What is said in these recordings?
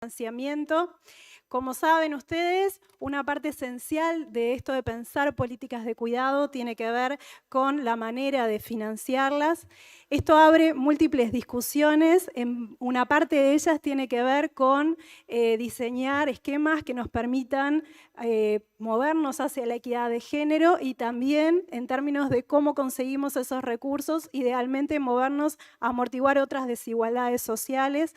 financiamiento. Como saben ustedes, una parte esencial de esto de pensar políticas de cuidado tiene que ver con la manera de financiarlas. Esto abre múltiples discusiones. Una parte de ellas tiene que ver con diseñar esquemas que nos permitan movernos hacia la equidad de género y también en términos de cómo conseguimos esos recursos, idealmente movernos a amortiguar otras desigualdades sociales.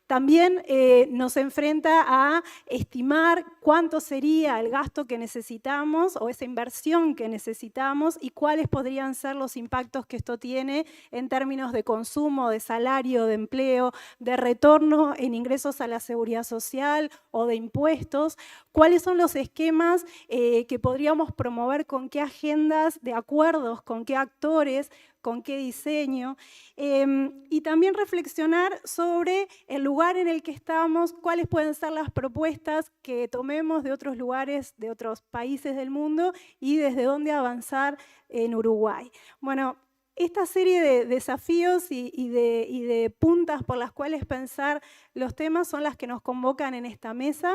También nos enfrenta a estimar cuánto sería el gasto que necesitamos o esa inversión que necesitamos y cuáles podrían ser los impactos que esto tiene en términos de consumo, de salario, de empleo, de retorno en ingresos a la seguridad social o de impuestos. ¿Cuáles son los esquemas que podríamos promover, con qué agendas de acuerdos, con qué actores, con qué diseño? Y también reflexionar sobre el lugar en el que estamos, cuáles pueden ser las propuestas que tomemos de otros lugares, de otros países del mundo y desde dónde avanzar en Uruguay. Bueno, esta serie de desafíos y de puntas por las cuales pensar los temas son las que nos convocan en esta mesa.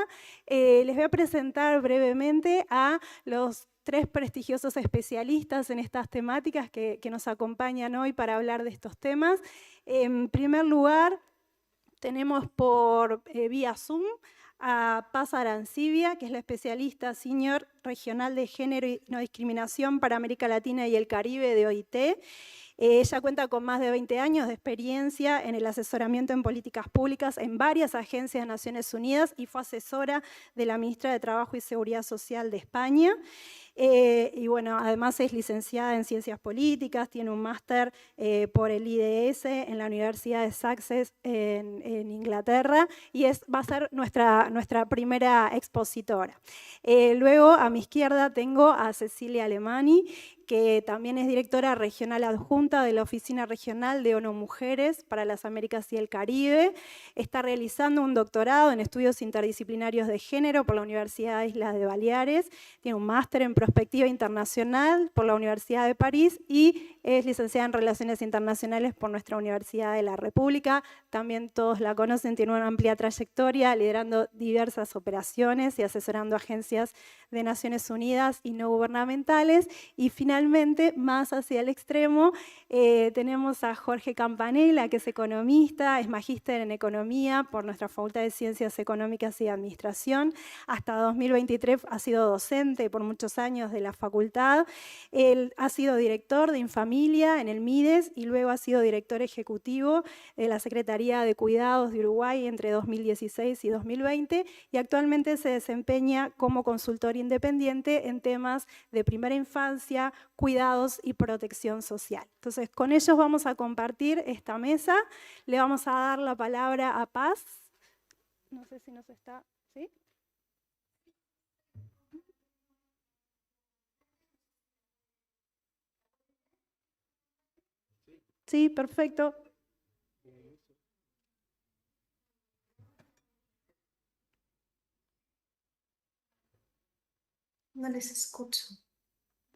Les voy a presentar brevemente a los 3 prestigiosos especialistas en estas temáticas que nos acompañan hoy para hablar de estos temas. En primer lugar, tenemos por vía Zoom a Paz Arancibia, que es la especialista senior regional de género y no discriminación para América Latina y el Caribe de OIT. Ella cuenta con más de 20 años de experiencia en el asesoramiento en políticas públicas en varias agencias de Naciones Unidas y fue asesora de la ministra de Trabajo y Seguridad Social de España. Y bueno, además es licenciada en Ciencias Políticas, tiene un máster por el IDS en la Universidad de Sussex en Inglaterra y va a ser nuestra primera expositora. Luego a mi izquierda tengo a Cecilia Alemani, que también es directora regional adjunta de la Oficina Regional de ONU Mujeres para las Américas y el Caribe. Está realizando un doctorado en estudios interdisciplinarios de género por la Universidad de Islas de Baleares. Tiene un máster en Prospectiva Internacional por la Universidad de París y es licenciada en Relaciones Internacionales por nuestra Universidad de la República. También todos la conocen, tiene una amplia trayectoria liderando diversas operaciones y asesorando agencias de Naciones Unidas y no gubernamentales. Y finalmente, más hacia el extremo, tenemos a Jorge Campanella, que es economista, es magíster en Economía por nuestra Facultad de Ciencias Económicas y Administración. Hasta 2023 ha sido docente por muchos años de la facultad. Él ha sido director de Infamilia en el MIDES y luego ha sido director ejecutivo de la Secretaría de Cuidados de Uruguay entre 2016 y 2020 y actualmente se desempeña como consultor independiente en temas de primera infancia, cuidados y protección social. Entonces, con ellos vamos a compartir esta mesa. Le vamos a dar la palabra a Paz. No sé si nos está... ¿Sí? Sí, perfecto. No les escucho.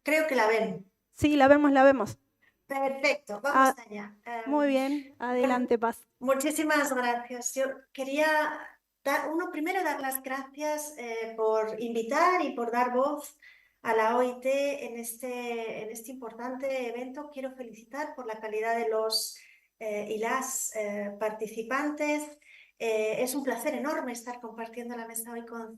Creo que la ven. Sí, la vemos, la vemos. Perfecto, vamos allá. Muy bien, adelante, Paz. Muchísimas gracias. Yo quería primero dar las gracias por invitar y por dar voz a la OIT en este importante evento. Quiero felicitar por la calidad de los y las participantes. Es un placer enorme estar compartiendo la mesa hoy con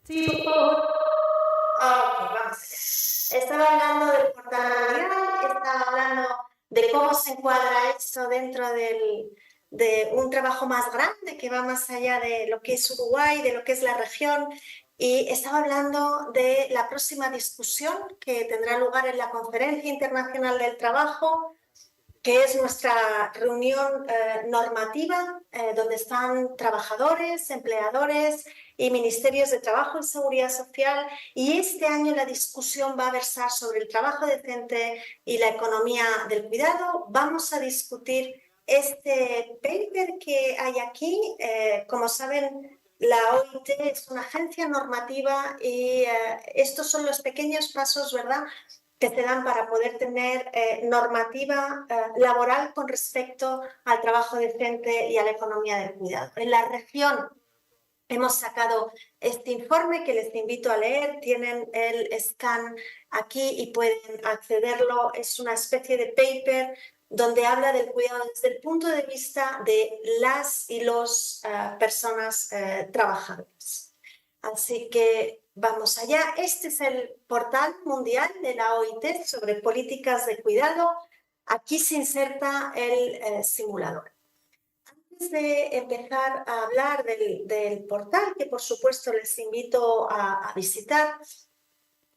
Sí, por favor. Ok, vamos allá. Estaba hablando del portal mundial, estaba hablando de cómo se encuadra esto dentro de un trabajo más grande que va más allá de lo que es Uruguay, de lo que es la región, y estaba hablando de la próxima discusión que tendrá lugar en la Conferencia Internacional del Trabajo, que es nuestra reunión normativa, donde están trabajadores, empleadores y ministerios de Trabajo y Seguridad Social. Y este año la discusión va a versar sobre el trabajo decente y la economía del cuidado. Vamos a discutir este paper que hay aquí. Como saben, la OIT es una agencia normativa y estos son los pequeños pasos, ¿verdad?, que se dan para poder tener normativa laboral con respecto al trabajo decente y a la economía del cuidado. En la región hemos sacado este informe que les invito a leer, tienen el scan aquí y pueden accederlo, es una especie de paper donde habla del cuidado desde el punto de vista de las y los personas trabajadoras. Así que vamos allá. Este es el portal mundial de la OIT sobre políticas de cuidado. Aquí se inserta el simulador. Antes de empezar a hablar del portal, que por supuesto les invito a visitar,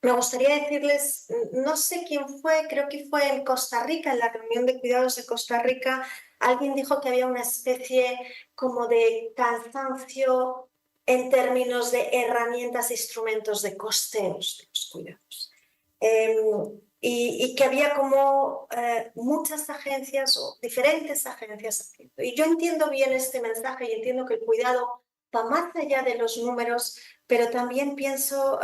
me gustaría decirles, no sé quién fue, creo que fue en Costa Rica, en la reunión de cuidados de Costa Rica, alguien dijo que había una especie como de cansancio en términos de herramientas e instrumentos de costeos de los cuidados. Y que había como muchas agencias o diferentes agencias haciendo. Y yo entiendo bien este mensaje y entiendo que el cuidado va más allá de los números, pero también pienso,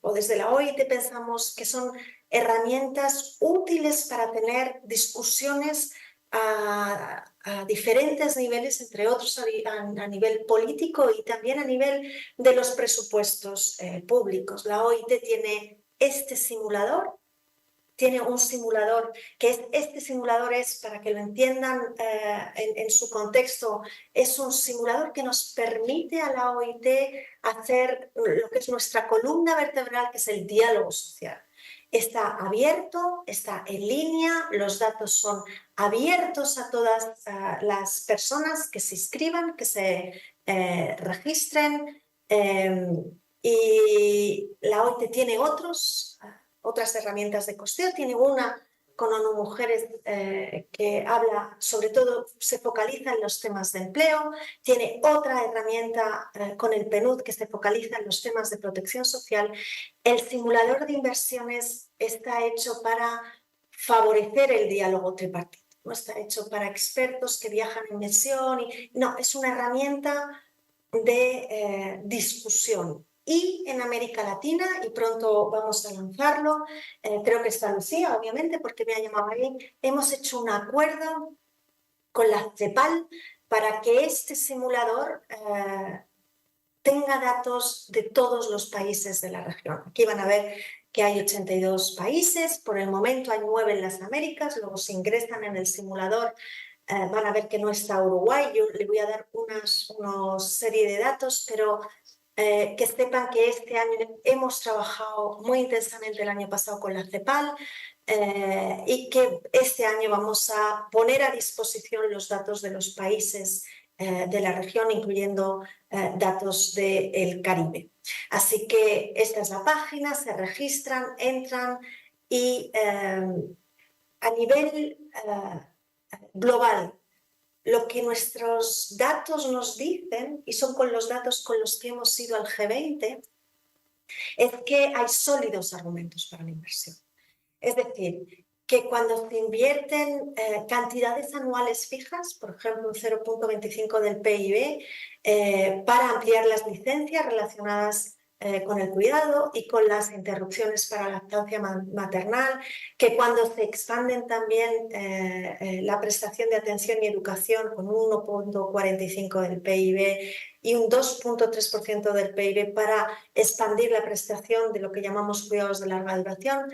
o desde la OIT pensamos que son herramientas útiles para tener discusiones a diferentes niveles, entre otros a nivel político y también a nivel de los presupuestos públicos. La OIT tiene este simulador, tiene un simulador, este simulador es, para que lo entiendan en su contexto, es un simulador que nos permite a la OIT hacer lo que es nuestra columna vertebral, que es el diálogo social. Está abierto, está en línea, los datos son abiertos a todas las personas que se inscriban, que se registren, y la OIT tiene otras herramientas de costeo, tiene una con ONU Mujeres que habla, sobre todo se focaliza en los temas de empleo, tiene otra herramienta con el PNUD que se focaliza en los temas de protección social. El simulador de inversiones está hecho para favorecer el diálogo tripartito, no está hecho para expertos que viajan en misión, no, es una herramienta de discusión. Y en América Latina, y pronto vamos a lanzarlo, creo que está Lucía, obviamente, porque me ha llamado ahí, hemos hecho un acuerdo con la CEPAL para que este simulador tenga datos de todos los países de la región. Aquí van a ver que hay 82 países, por el momento hay 9 en las Américas, luego se ingresan en el simulador, van a ver que no está Uruguay, yo le voy a dar una serie de datos, pero que sepan que este año hemos trabajado muy intensamente el año pasado con la CEPAL y que este año vamos a poner a disposición los datos de los países de la región, incluyendo datos del Caribe. Así que esta es la página, se registran, entran y a nivel global, lo que nuestros datos nos dicen, y son con los datos con los que hemos ido al G20, es que hay sólidos argumentos para la inversión. Es decir, que cuando se invierten cantidades anuales fijas, por ejemplo un 0,25 del PIB, para ampliar las licencias relacionadas con el cuidado y con las interrupciones para lactancia maternal, que cuando se expanden también la prestación de atención y educación con un 1,45 del PIB y un 2,3% del PIB para expandir la prestación de lo que llamamos cuidados de larga duración,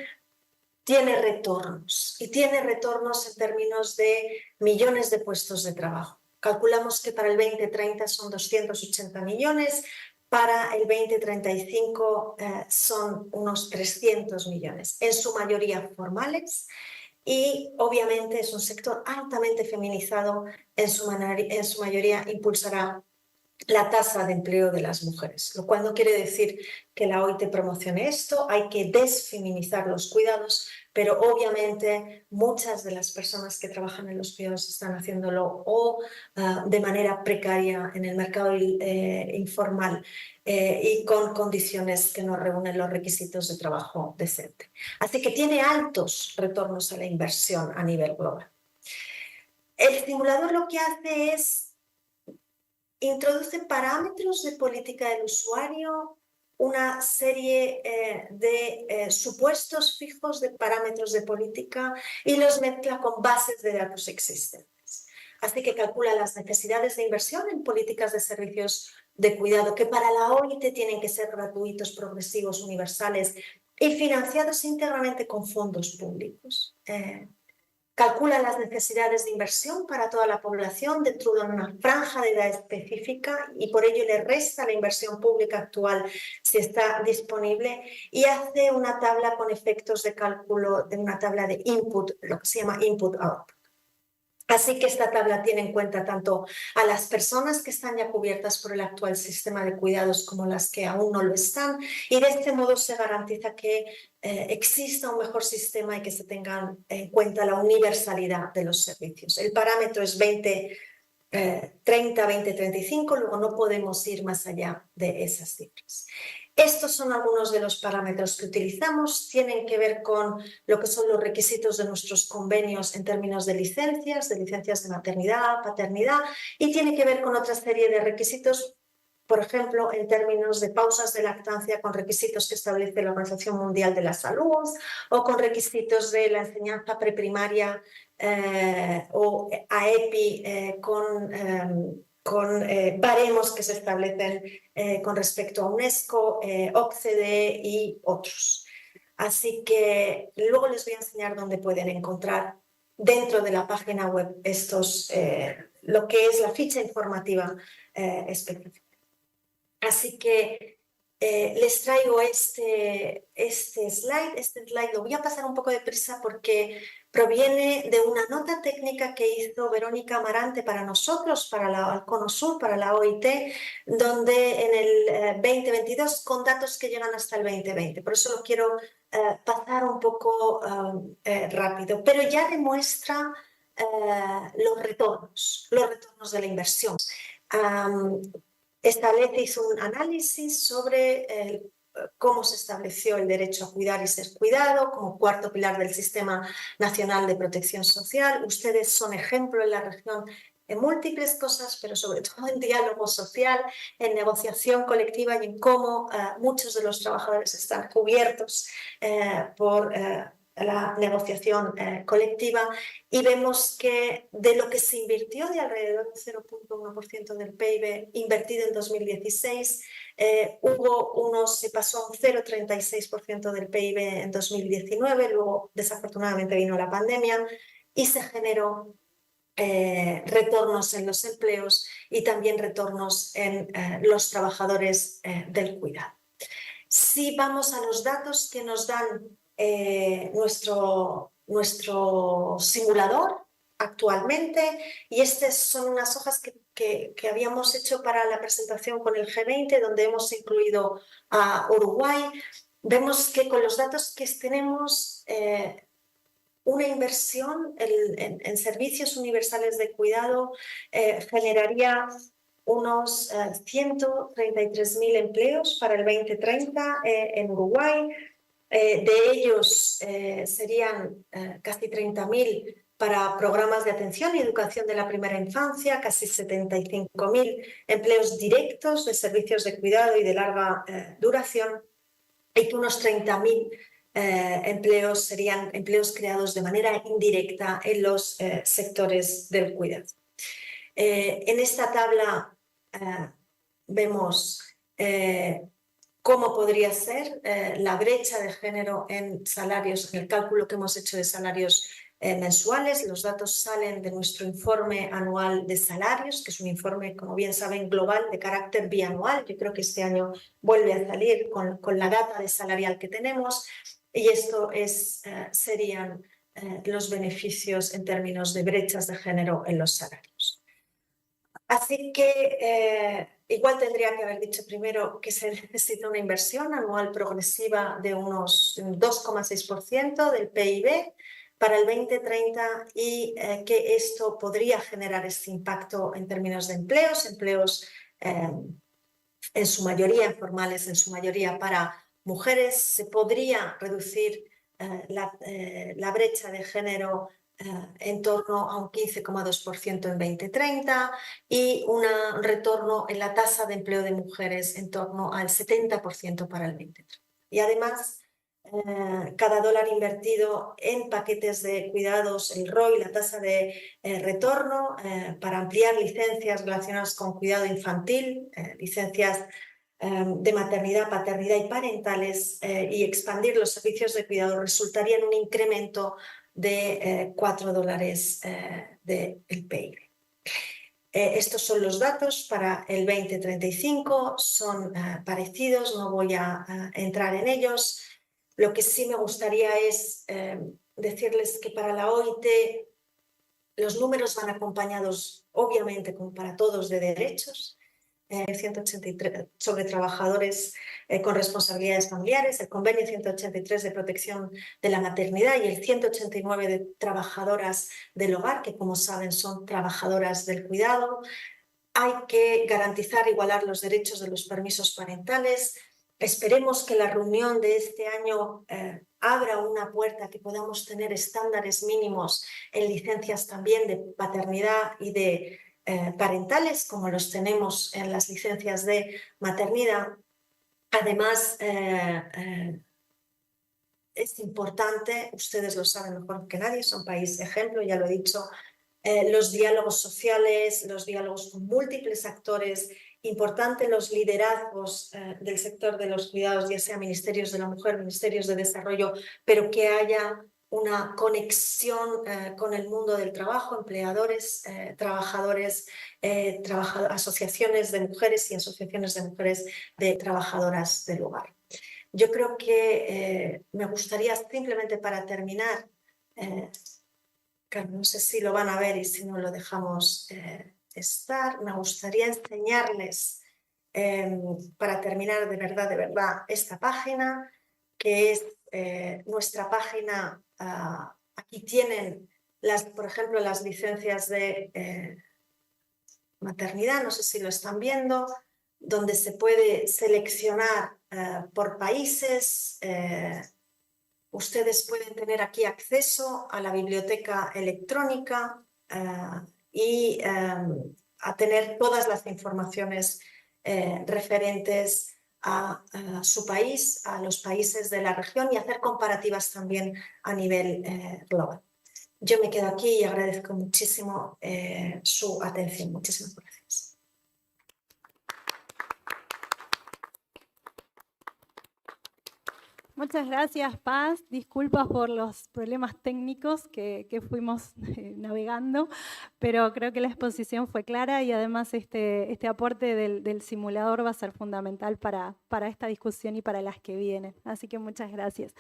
tiene retornos, y tiene retornos en términos de millones de puestos de trabajo. Calculamos que para el 2030 son 280 millones, para el 2035 son unos 300 millones, en su mayoría formales, y obviamente es un sector altamente feminizado, en su mayoría impulsará la tasa de empleo de las mujeres, lo cual no quiere decir que la OIT promocione esto. Hay que desfeminizar los cuidados, pero obviamente muchas de las personas que trabajan en los cuidados están haciéndolo de manera precaria en el mercado informal y con condiciones que no reúnen los requisitos de trabajo decente. Así que tiene altos retornos a la inversión a nivel global. El simulador lo que hace es introduce parámetros de política del usuario, una serie de supuestos fijos de parámetros de política y los mezcla con bases de datos existentes. Así que calcula las necesidades de inversión en políticas de servicios de cuidado, que para la OIT tienen que ser gratuitos, progresivos, universales y financiados íntegramente con fondos públicos. Calcula las necesidades de inversión para toda la población dentro de una franja de edad específica y por ello le resta la inversión pública actual si está disponible, y hace una tabla con efectos de cálculo de una tabla de input, lo que se llama input-output. Así que esta tabla tiene en cuenta tanto a las personas que están ya cubiertas por el actual sistema de cuidados como las que aún no lo están, y de este modo se garantiza que exista un mejor sistema y que se tenga en cuenta la universalidad de los servicios. El parámetro es 2030, 2035, luego no podemos ir más allá de esas cifras. Estos son algunos de los parámetros que utilizamos. Tienen que ver con lo que son los requisitos de nuestros convenios en términos de licencias de maternidad, paternidad, y tiene que ver con otra serie de requisitos, por ejemplo, en términos de pausas de lactancia, con requisitos que establece la Organización Mundial de la Salud, o con requisitos de la enseñanza preprimaria o AEPI con baremos que se establecen con respecto a UNESCO, OCDE y otros. Así que luego les voy a enseñar dónde pueden encontrar dentro de la página web lo que es la ficha informativa específica. Así que les traigo este slide. Este slide lo voy a pasar un poco deprisa porque proviene de una nota técnica que hizo Verónica Amarante para nosotros, para la CONOSUR, para la OIT, donde en el 2022, con datos que llegan hasta el 2020. Por eso lo quiero pasar un poco rápido, pero ya demuestra los retornos de la inversión. Hizo un análisis sobre cómo se estableció el derecho a cuidar y ser cuidado como cuarto pilar del Sistema Nacional de Protección Social. Ustedes son ejemplo en la región en múltiples cosas, pero sobre todo en diálogo social, en negociación colectiva y en cómo muchos de los trabajadores están cubiertos por la negociación colectiva, y vemos que de lo que se invirtió, de alrededor del 0,1% del PIB invertido en 2016, se pasó a un 0,36% del PIB en 2019, luego desafortunadamente vino la pandemia y se generó retornos en los empleos y también retornos en los trabajadores del cuidado. Si vamos a los datos que nos dan nuestro simulador actualmente, y estas son unas hojas que habíamos hecho para la presentación con el G20, donde hemos incluido a Uruguay, vemos que con los datos que tenemos, una inversión en servicios universales de cuidado generaría unos 133.000 empleos para el 2030 en Uruguay. De ellos serían casi 30.000 para programas de atención y educación de la primera infancia, casi 75.000 empleos directos de servicios de cuidado y de larga duración, y que unos 30.000 empleos serían empleos creados de manera indirecta en los sectores del cuidado. En esta tabla vemos cómo podría ser la brecha de género en salarios, en el cálculo que hemos hecho de salarios mensuales. Los datos salen de nuestro informe anual de salarios, que es un informe, como bien saben, global de carácter bianual. Yo creo que este año vuelve a salir con la data de salarial que tenemos, y esto serían los beneficios en términos de brechas de género en los salarios. Así que igual tendría que haber dicho primero que se necesita una inversión anual progresiva de unos 2,6% del PIB para el 2030, y que esto podría generar este impacto en términos de empleos en su mayoría informales, en su mayoría para mujeres. Se podría reducir la brecha de género en torno a un 15,2% en 2030, y un retorno en la tasa de empleo de mujeres en torno al 70% para el 2030. Y además, cada dólar invertido en paquetes de cuidados, el ROI, la tasa de retorno, para ampliar licencias relacionadas con cuidado infantil, licencias de maternidad, paternidad y parentales, y expandir los servicios de cuidado, resultaría en un incremento de $4 del PIB. Estos son los datos para el 2035, son parecidos, no voy a entrar en ellos. Lo que sí me gustaría es decirles que para la OIT los números van acompañados, obviamente, como para todos, de derechos. 183 sobre trabajadores con responsabilidades familiares, el convenio 183 de protección de la maternidad y el 189 de trabajadoras del hogar, que como saben son trabajadoras del cuidado. Hay que garantizar, igualar los derechos de los permisos parentales. Esperemos que la reunión de este año abra una puerta, que podamos tener estándares mínimos en licencias también de paternidad y de parentales, como los tenemos en las licencias de maternidad. Además, es importante, ustedes lo saben mejor que nadie, son país ejemplo, ya lo he dicho, los diálogos sociales, los diálogos con múltiples actores, importante los liderazgos del sector de los cuidados, ya sea ministerios de la mujer, ministerios de desarrollo, pero que haya una conexión con el mundo del trabajo, empleadores, trabajadores, asociaciones de mujeres y asociaciones de mujeres de trabajadoras del hogar. Yo creo que me gustaría, simplemente para terminar, no sé si lo van a ver y si no lo dejamos estar, me gustaría enseñarles, para terminar de verdad, esta página, que es nuestra página. Aquí tienen, por ejemplo, las licencias de maternidad, no sé si lo están viendo, donde se puede seleccionar por países. Ustedes pueden tener aquí acceso a la biblioteca electrónica y a tener todas las informaciones referentes a su país, a los países de la región, y hacer comparativas también a nivel global. Yo me quedo aquí y agradezco muchísimo su atención. Muchísimas gracias. Muchas gracias, Paz. Disculpas por los problemas técnicos que fuimos navegando, pero creo que la exposición fue clara, y además este aporte del simulador va a ser fundamental para esta discusión y para las que vienen. Así que muchas gracias.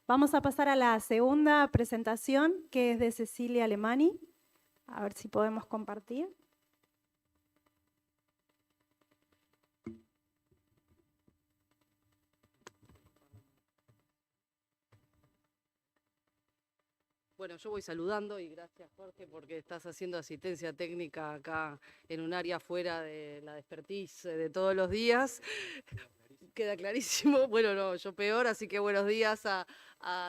Vamos a pasar a la segunda presentación, que es de Cecilia Alemani. A ver si podemos compartir. Bueno, yo voy saludando y gracias, Jorge, porque estás haciendo asistencia técnica acá en un área fuera de la expertise de todos los días. Queda clarísimo. Bueno, no, yo peor, así que buenos días a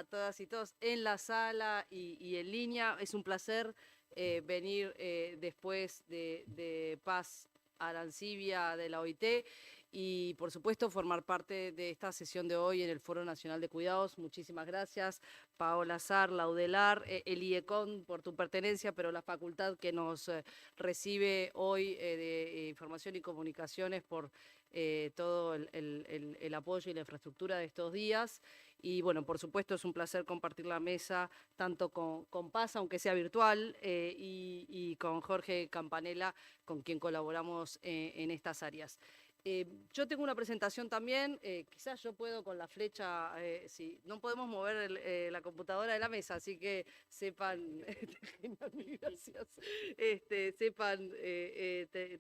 todas y todos en la sala y en línea. Es un placer venir después de Paz Arancibia de la OIT, y por supuesto formar parte de esta sesión de hoy en el Foro Nacional de Cuidados. Muchísimas gracias, Paola Sar, Laudelar, el IECON por tu pertenencia, pero la facultad que nos recibe hoy de Información y Comunicaciones por todo el apoyo y la infraestructura de estos días. Y bueno, por supuesto es un placer compartir la mesa tanto con Paz, aunque sea virtual, y con Jorge Campanella, con quien colaboramos en estas áreas. Yo tengo una presentación también, quizás yo puedo con la flecha, si no podemos mover la computadora de la mesa, así que sepan, gracias, sepan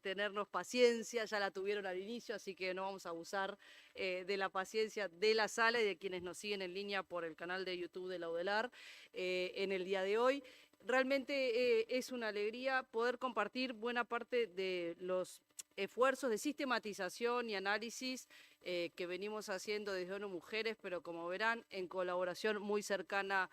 tenernos paciencia, ya la tuvieron al inicio, así que no vamos a abusar de la paciencia de la sala y de quienes nos siguen en línea por el canal de YouTube de la UDELAR en el día de hoy. Realmente es una alegría poder compartir buena parte de los esfuerzos de sistematización y análisis que venimos haciendo desde ONU Mujeres, pero como verán, en colaboración muy cercana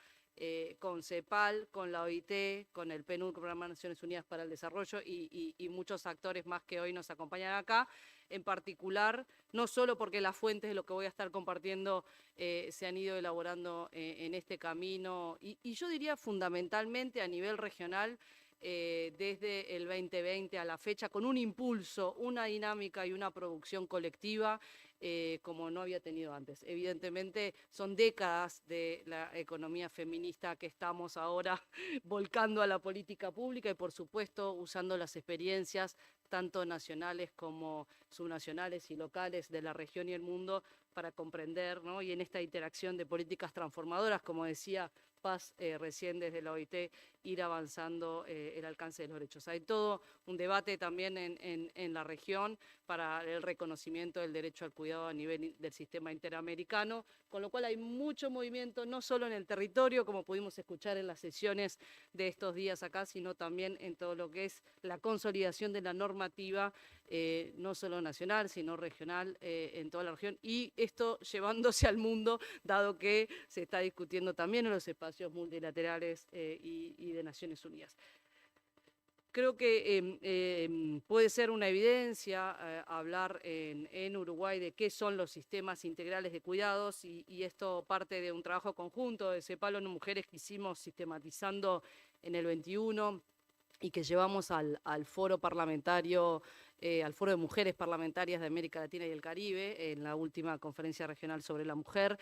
con CEPAL, con la OIT, con el PNUD, Programa de Naciones Unidas para el Desarrollo, y muchos actores más que hoy nos acompañan acá, en particular, no solo porque las fuentes de lo que voy a estar compartiendo se han ido elaborando en este camino, y yo diría fundamentalmente a nivel regional, desde el 2020 a la fecha, con un impulso, una dinámica y una producción colectiva como no había tenido antes. Evidentemente son décadas de la economía feminista que estamos ahora volcando a la política pública y por supuesto usando las experiencias tanto nacionales como subnacionales y locales de la región y el mundo para comprender, ¿no? Y en esta interacción de políticas transformadoras, como decía Paz recién desde la OIT, ir avanzando el alcance de los derechos. Hay todo un debate también en la región para el reconocimiento del derecho al cuidado a nivel del sistema interamericano, con lo cual hay mucho movimiento, no solo en el territorio, como pudimos escuchar en las sesiones de estos días acá, sino también en todo lo que es la consolidación de la normativa, no solo nacional, sino regional en toda la región, y esto llevándose al mundo, dado que se está discutiendo también en los espacios multilaterales y de Naciones Unidas. Creo que puede ser una evidencia hablar en Uruguay de qué son los sistemas integrales de cuidados y esto parte de un trabajo conjunto de CEPAL ONU Mujeres que hicimos sistematizando en el 21 y que llevamos al foro parlamentario, al foro de mujeres parlamentarias de América Latina y el Caribe, en la última conferencia regional sobre la mujer,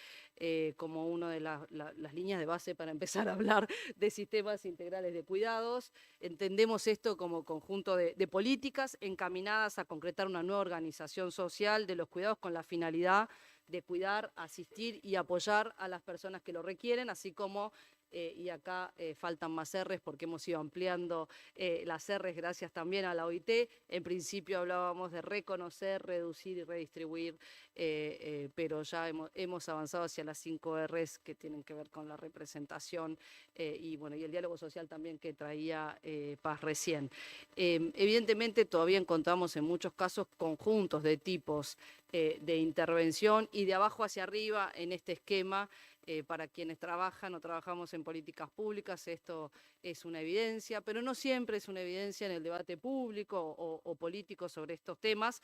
como una de las líneas de base para empezar a hablar de sistemas integrales de cuidados. Entendemos esto como conjunto de políticas encaminadas a concretar una nueva organización social de los cuidados con la finalidad de cuidar, asistir y apoyar a las personas que lo requieren, así como y acá faltan más R's porque hemos ido ampliando las R's gracias también a la OIT. En principio hablábamos de reconocer, reducir y redistribuir, pero ya hemos avanzado hacia las 5 R's que tienen que ver con la representación y, bueno, y el diálogo social también que traía Paz recién. Evidentemente todavía encontramos en muchos casos conjuntos de tipos de intervención y de abajo hacia arriba en este esquema. Para quienes trabajan o trabajamos en políticas públicas, esto es una evidencia, pero no siempre es una evidencia en el debate público o político sobre estos temas,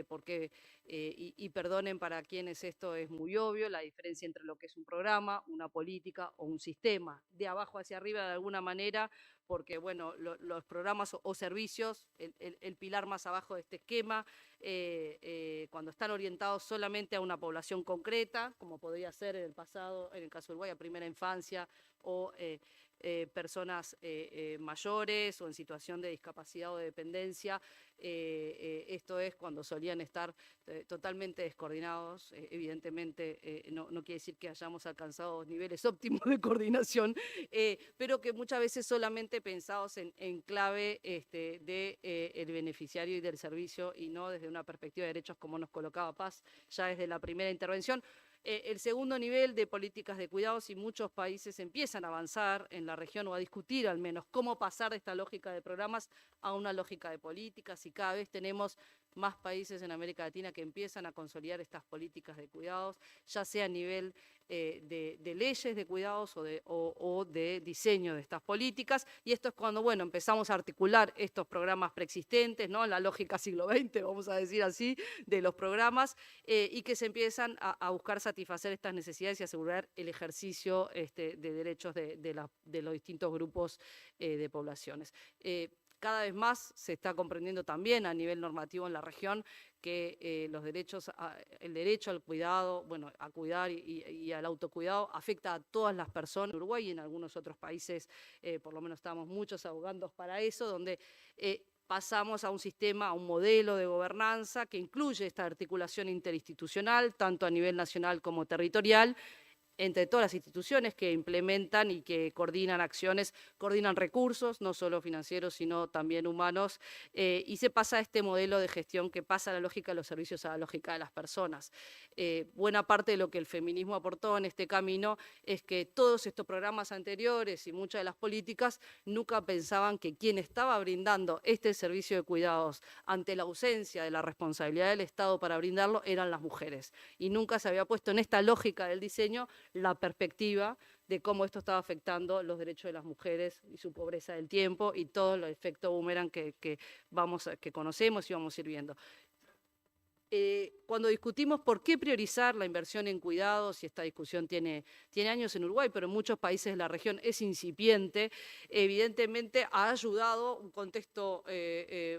porque, y perdonen para quienes esto es muy obvio, la diferencia entre lo que es un programa, una política o un sistema, de abajo hacia arriba de alguna manera, porque bueno, los programas o servicios, el pilar más abajo de este esquema, cuando están orientados solamente a una población concreta, como podría ser en el pasado, en el caso de Uruguay, a primera infancia o personas mayores o en situación de discapacidad o de dependencia. Esto es cuando solían estar totalmente descoordinados. Evidentemente no quiere decir que hayamos alcanzado niveles óptimos de coordinación, pero que muchas veces solamente pensados en clave del beneficiario y del servicio y no desde una perspectiva de derechos como nos colocaba Paz ya desde la primera intervención. El segundo nivel de políticas de cuidados y muchos países empiezan a avanzar en la región o a discutir al menos cómo pasar de esta lógica de programas a una lógica de políticas y cada vez tenemos más países en América Latina que empiezan a consolidar estas políticas de cuidados, ya sea a nivel de leyes de cuidados o de diseño de estas políticas, y esto es cuando, bueno, empezamos a articular estos programas preexistentes, ¿no? La lógica siglo XX, vamos a decir así, de los programas, y que se empiezan a buscar satisfacer estas necesidades y asegurar el ejercicio de derechos de los distintos grupos de poblaciones. Cada vez más se está comprendiendo también a nivel normativo en la región que el derecho al cuidado, bueno, a cuidar y al autocuidado afecta a todas las personas. En Uruguay y en algunos otros países, por lo menos estamos muchos abogando para eso, donde pasamos a un sistema, a un modelo de gobernanza que incluye esta articulación interinstitucional, tanto a nivel nacional como territorial, entre todas las instituciones que implementan y que coordinan acciones, coordinan recursos, no solo financieros, sino también humanos, y se pasa a este modelo de gestión que pasa a la lógica de los servicios a la lógica de las personas. Buena parte de lo que el feminismo aportó en este camino es que todos estos programas anteriores y muchas de las políticas nunca pensaban que quien estaba brindando este servicio de cuidados ante la ausencia de la responsabilidad del Estado para brindarlo eran las mujeres. Y nunca se había puesto en esta lógica del diseño la perspectiva de cómo esto estaba afectando los derechos de las mujeres y su pobreza del tiempo y todo el efecto boomerang que conocemos y vamos a ir viendo. Cuando discutimos por qué priorizar la inversión en cuidados, y esta discusión tiene años en Uruguay, pero en muchos países de la región es incipiente, evidentemente ha ayudado un contexto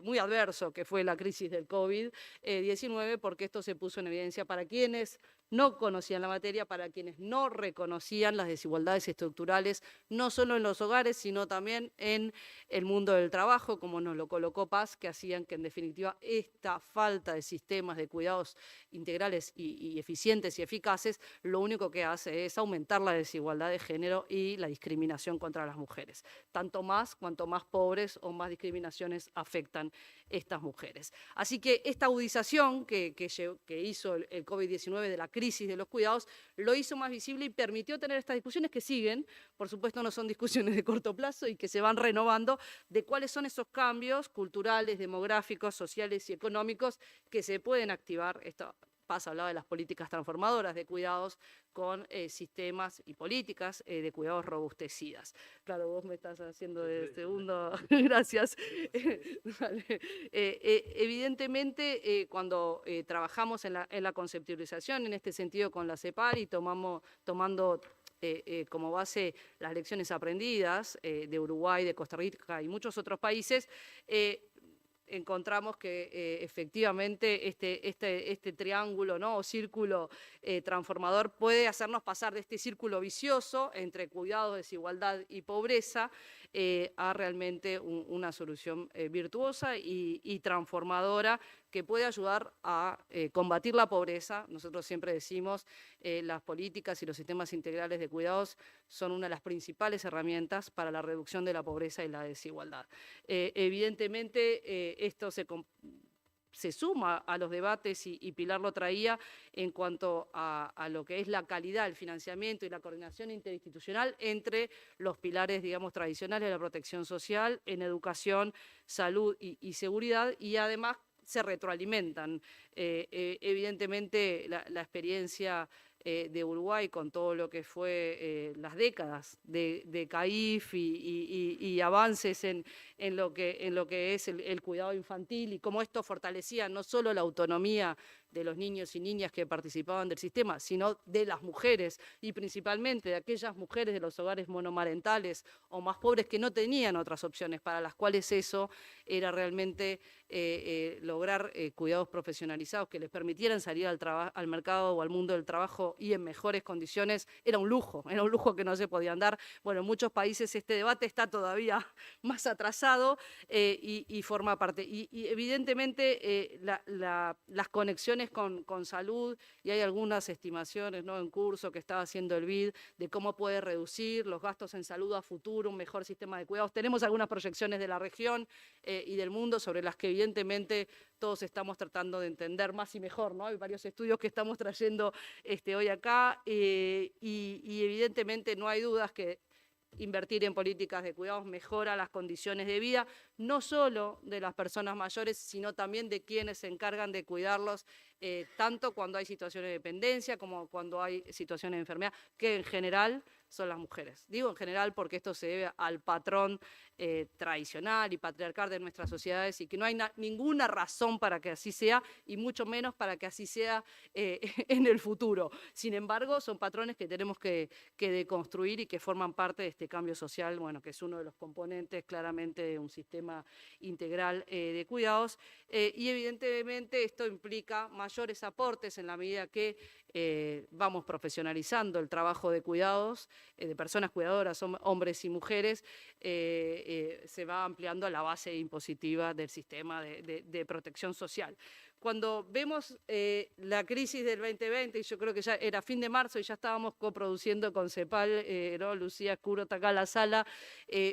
muy adverso que fue la crisis del COVID-19, porque esto se puso en evidencia para quienes no conocían la materia, para quienes no reconocían las desigualdades estructurales, no solo en los hogares, sino también en el mundo del trabajo, como nos lo colocó Paz, que hacían que en definitiva esta falta de sistemas de cuidados integrales y eficientes y eficaces, lo único que hace es aumentar la desigualdad de género y la discriminación contra las mujeres. Tanto más, cuanto más pobres o más discriminaciones afectan estas mujeres. Así que esta agudización que hizo el COVID-19 de la crisis de los cuidados, lo hizo más visible y permitió tener estas discusiones que siguen, por supuesto no son discusiones de corto plazo y que se van renovando, de cuáles son esos cambios culturales, demográficos, sociales y económicos que se pueden activar. Paz hablaba de las políticas transformadoras de cuidados con sistemas y políticas de cuidados robustecidas. Claro, vos me estás haciendo de segundo, gracias. Vale. Evidentemente, cuando trabajamos en la conceptualización, en este sentido con la CEPAL y tomando como base las lecciones aprendidas de Uruguay, de Costa Rica y muchos otros países, encontramos que efectivamente este triángulo, ¿no?, o círculo transformador puede hacernos pasar de este círculo vicioso entre cuidado, desigualdad y pobreza a realmente una solución virtuosa y transformadora que puede ayudar a combatir la pobreza. Nosotros siempre decimos las políticas y los sistemas integrales de cuidados son una de las principales herramientas para la reducción de la pobreza y la desigualdad. Evidentemente, esto se suma a los debates y Pilar lo traía en cuanto a lo que es la calidad, el financiamiento y la coordinación interinstitucional entre los pilares, digamos, tradicionales de la protección social, en educación, salud y seguridad, y además se retroalimentan. Evidentemente, la experiencia de Uruguay con todo lo que fue las décadas de CAIF y avances en lo que es el cuidado infantil y cómo esto fortalecía no solo la autonomía de los niños y niñas que participaban del sistema, sino de las mujeres y principalmente de aquellas mujeres de los hogares monomarentales o más pobres que no tenían otras opciones, para las cuales eso era realmente lograr cuidados profesionalizados que les permitieran salir al mercado o al mundo del trabajo y en mejores condiciones, era un lujo que no se podían dar. Bueno, en muchos países este debate está todavía más atrasado y forma parte. Y evidentemente las conexiones con salud, y hay algunas estimaciones, ¿no?, en curso que estaba haciendo el BID de cómo puede reducir los gastos en salud a futuro, un mejor sistema de cuidados. Tenemos algunas proyecciones de la región y del mundo sobre las que evidentemente todos estamos tratando de entender más y mejor, ¿no? Hay varios estudios que estamos trayendo hoy acá y evidentemente no hay dudas que invertir en políticas de cuidados mejora las condiciones de vida, no solo de las personas mayores, sino también de quienes se encargan de cuidarlos, tanto cuando hay situaciones de dependencia como cuando hay situaciones de enfermedad, que en general son las mujeres. Digo en general porque esto se debe al patrón tradicional y patriarcal de nuestras sociedades y que no hay ninguna razón para que así sea y mucho menos para que así sea en el futuro. Sin embargo, son patrones que tenemos que deconstruir y que forman parte de este cambio social, bueno, que es uno de los componentes claramente de un sistema integral de cuidados y evidentemente esto implica mayores aportes en la medida que vamos profesionalizando el trabajo de cuidados, de personas cuidadoras, hombres y mujeres, se va ampliando a la base impositiva del sistema de protección social. Cuando vemos la crisis del 2020, y yo creo que ya era fin de marzo y ya estábamos coproduciendo con CEPAL, ¿no? Lucía Escuro está acá en la sala,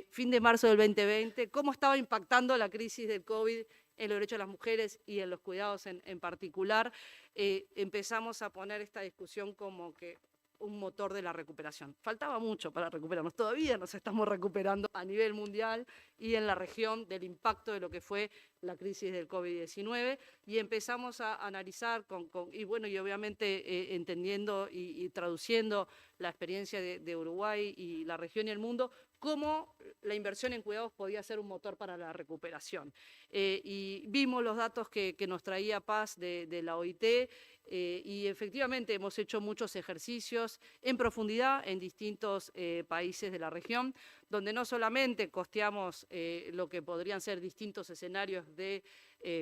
fin de marzo del 2020, cómo estaba impactando la crisis del COVID en los derechos de las mujeres y en los cuidados en particular, empezamos a poner esta discusión como que un motor de la recuperación. Faltaba mucho para recuperarnos, todavía nos estamos recuperando a nivel mundial y en la región del impacto de lo que fue la crisis del COVID-19 y empezamos a analizar y obviamente entendiendo y traduciendo la experiencia de Uruguay y la región y el mundo, cómo la inversión en cuidados podía ser un motor para la recuperación. Y vimos los datos que nos traía Paz de la OIT y efectivamente hemos hecho muchos ejercicios en profundidad en distintos países de la región, donde no solamente costeamos lo que podrían ser distintos escenarios de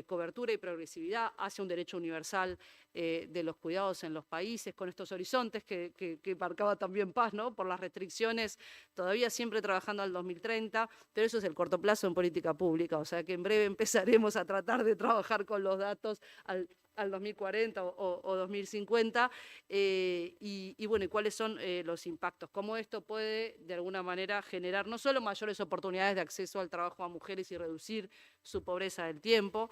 cobertura y progresividad hacia un derecho universal de los cuidados en los países, con estos horizontes que marcaba también Paz, ¿no? Por las restricciones, todavía siempre trabajando al 2030, pero eso es el corto plazo en política pública, o sea que en breve empezaremos a tratar de trabajar con los datos al 2040 o 2050, y cuáles son los impactos, cómo esto puede de alguna manera generar no solo mayores oportunidades de acceso al trabajo a mujeres y reducir su pobreza del tiempo,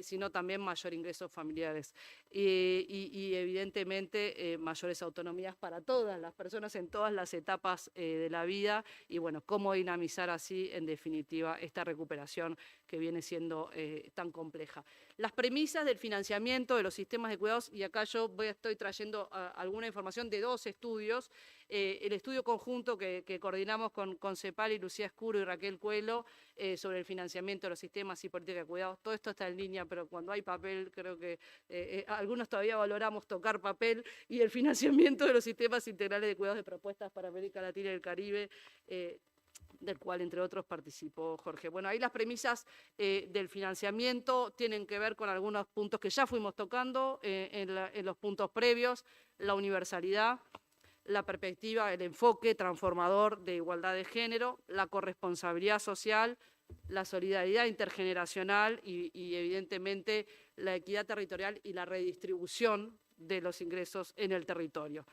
sino también mayor ingresos familiares y evidentemente mayores autonomías para todas las personas en todas las etapas de la vida y bueno, cómo dinamizar así en definitiva esta recuperación que viene siendo tan compleja. Las premisas del financiamiento de los sistemas de cuidados, y acá yo estoy trayendo alguna información de 2 estudios, el estudio conjunto que coordinamos con CEPAL y Lucía Escuro y Raquel Cuelo sobre el financiamiento de los sistemas y política de cuidados. Todo esto está en línea, pero cuando hay papel, creo que algunos todavía valoramos tocar papel y el financiamiento de los sistemas integrales de cuidados de propuestas para América Latina y el Caribe, del cual, entre otros, participó Jorge. Bueno, ahí las premisas del financiamiento tienen que ver con algunos puntos que ya fuimos tocando en los puntos previos, la universalidad, la perspectiva, el enfoque transformador de igualdad de género, la corresponsabilidad social, la solidaridad intergeneracional y evidentemente la equidad territorial y la redistribución de los ingresos en el territorio.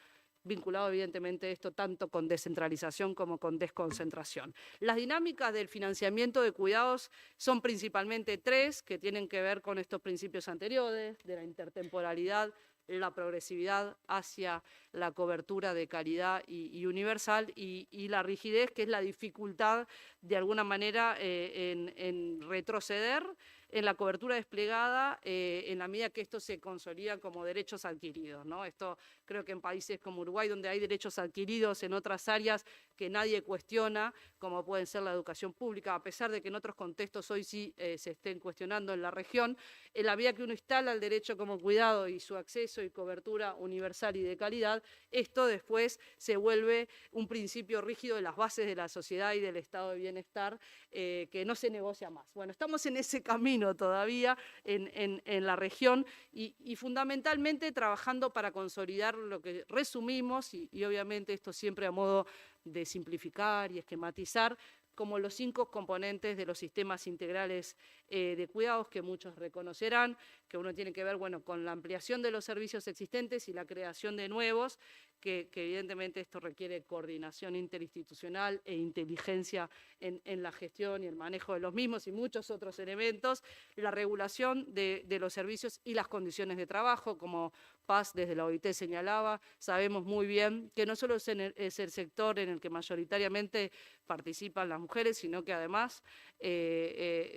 Vinculado evidentemente esto tanto con descentralización como con desconcentración. Las dinámicas del financiamiento de cuidados son principalmente 3 que tienen que ver con estos principios anteriores, de la intertemporalidad, la progresividad hacia la cobertura de calidad y universal y la rigidez, que es la dificultad de alguna manera en retroceder en la cobertura desplegada en la medida que esto se consolida como derechos adquiridos, ¿no? Esto creo que en países como Uruguay, donde hay derechos adquiridos en otras áreas que nadie cuestiona, como pueden ser la educación pública, a pesar de que en otros contextos hoy sí se estén cuestionando en la región, en la medida que uno instala el derecho como cuidado y su acceso y cobertura universal y de calidad, esto después se vuelve un principio rígido de las bases de la sociedad y del estado de bienestar que no se negocia más. Bueno, estamos en ese camino todavía en la región y fundamentalmente trabajando para consolidar lo que resumimos y obviamente esto siempre a modo de simplificar y esquematizar como los 5 componentes de los sistemas integrales de cuidados que muchos reconocerán, que uno tiene que ver bueno, con la ampliación de los servicios existentes y la creación de nuevos, que evidentemente esto requiere coordinación interinstitucional e inteligencia en la gestión y el manejo de los mismos y muchos otros elementos, la regulación de los servicios y las condiciones de trabajo, como Paz desde la OIT señalaba, sabemos muy bien que no solo es el sector en el que mayoritariamente participan las mujeres, sino que además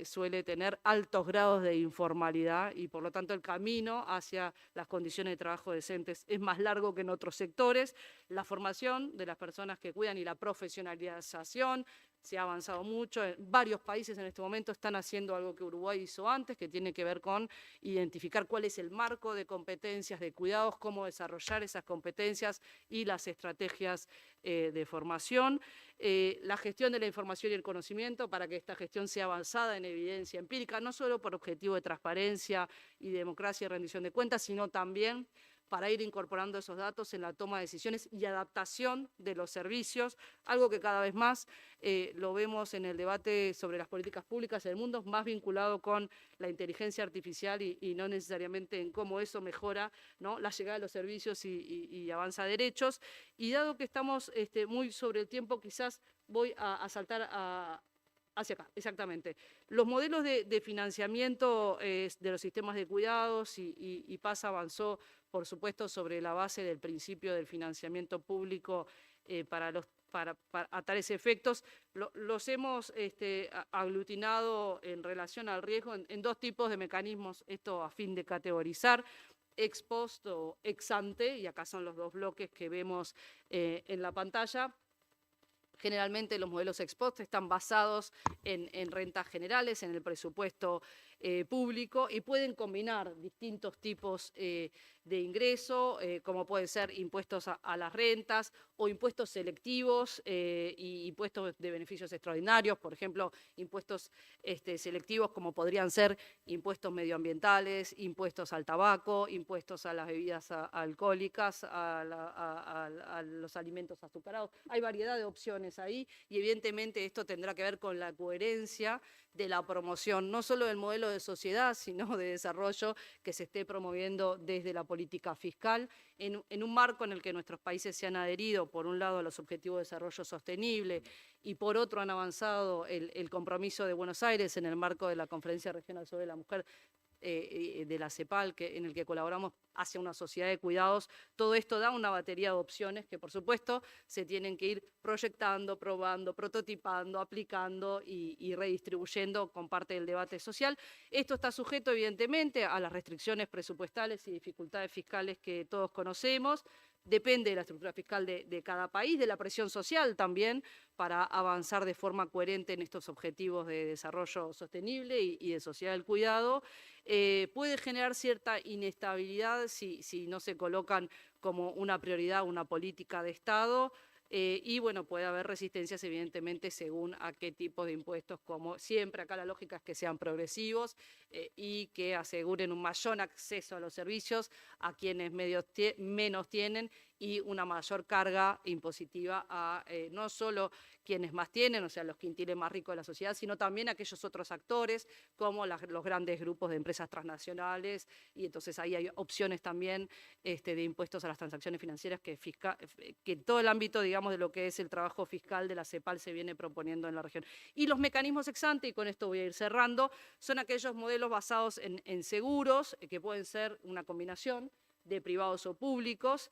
suele tener altos grados de informalidad y por lo tanto el camino hacia las condiciones de trabajo decentes es más largo que en otros sectores. sectores, la formación de las personas que cuidan y la profesionalización. Se ha avanzado mucho, varios países en este momento están haciendo algo que Uruguay hizo antes, que tiene que ver con identificar cuál es el marco de competencias de cuidados, cómo desarrollar esas competencias y las estrategias de formación. La gestión de la información y el conocimiento para que esta gestión sea avanzada en evidencia empírica, no solo por objetivo de transparencia y democracia y rendición de cuentas, sino también para ir incorporando esos datos en la toma de decisiones y adaptación de los servicios, algo que cada vez más lo vemos en el debate sobre las políticas públicas en el mundo, más vinculado con la inteligencia artificial y no necesariamente en cómo eso mejora, ¿no?, la llegada de los servicios y avanza derechos. Y dado que estamos muy sobre el tiempo, quizás voy a saltar hacia acá, exactamente. Los modelos de financiamiento de los sistemas de cuidados y PAS avanzó, por supuesto, sobre la base del principio del financiamiento público para a tales efectos. Los hemos aglutinado en relación al riesgo en dos tipos de mecanismos, esto a fin de categorizar, ex post o ex ante, y acá son los dos bloques que vemos en la pantalla. Generalmente los modelos ex post están basados en rentas generales, en el presupuesto público, y pueden combinar distintos tipos de ingreso, como pueden ser impuestos a las rentas o impuestos selectivos y impuestos de beneficios extraordinarios, por ejemplo, impuestos selectivos como podrían ser impuestos medioambientales, impuestos al tabaco, impuestos a las bebidas alcohólicas, a los alimentos azucarados. Hay variedad de opciones ahí y evidentemente esto tendrá que ver con la coherencia de la promoción, no solo del modelo de sociedad, sino de desarrollo que se esté promoviendo desde la política fiscal, en un marco en el que nuestros países se han adherido, por un lado, a los Objetivos de Desarrollo Sostenible y por otro han avanzado el compromiso de Buenos Aires en el marco de la Conferencia Regional sobre la Mujer, de la CEPAL, en el que colaboramos hacia una sociedad de cuidados. Todo esto da una batería de opciones que, por supuesto, se tienen que ir proyectando, probando, prototipando, aplicando y redistribuyendo con parte del debate social. Esto está sujeto, evidentemente, a las restricciones presupuestales y dificultades fiscales que todos conocemos. Depende de la estructura fiscal de cada país, de la presión social también, para avanzar de forma coherente en estos objetivos de desarrollo sostenible y de sociedad del cuidado. Puede generar cierta inestabilidad si no se colocan como una prioridad una política de Estado. Y bueno, puede haber resistencias evidentemente según a qué tipo de impuestos, como siempre acá la lógica es que sean progresivos y que aseguren un mayor acceso a los servicios a quienes menos tienen y una mayor carga impositiva a no solo quienes más tienen, o sea, los quintiles más ricos de la sociedad, sino también a aquellos otros actores como los grandes grupos de empresas transnacionales, y entonces ahí hay opciones también de impuestos a las transacciones financieras que todo el ámbito, digamos, de lo que es el trabajo fiscal de la CEPAL se viene proponiendo en la región. Y los mecanismos ex ante, y con esto voy a ir cerrando, son aquellos modelos basados en seguros, que pueden ser una combinación de privados o públicos.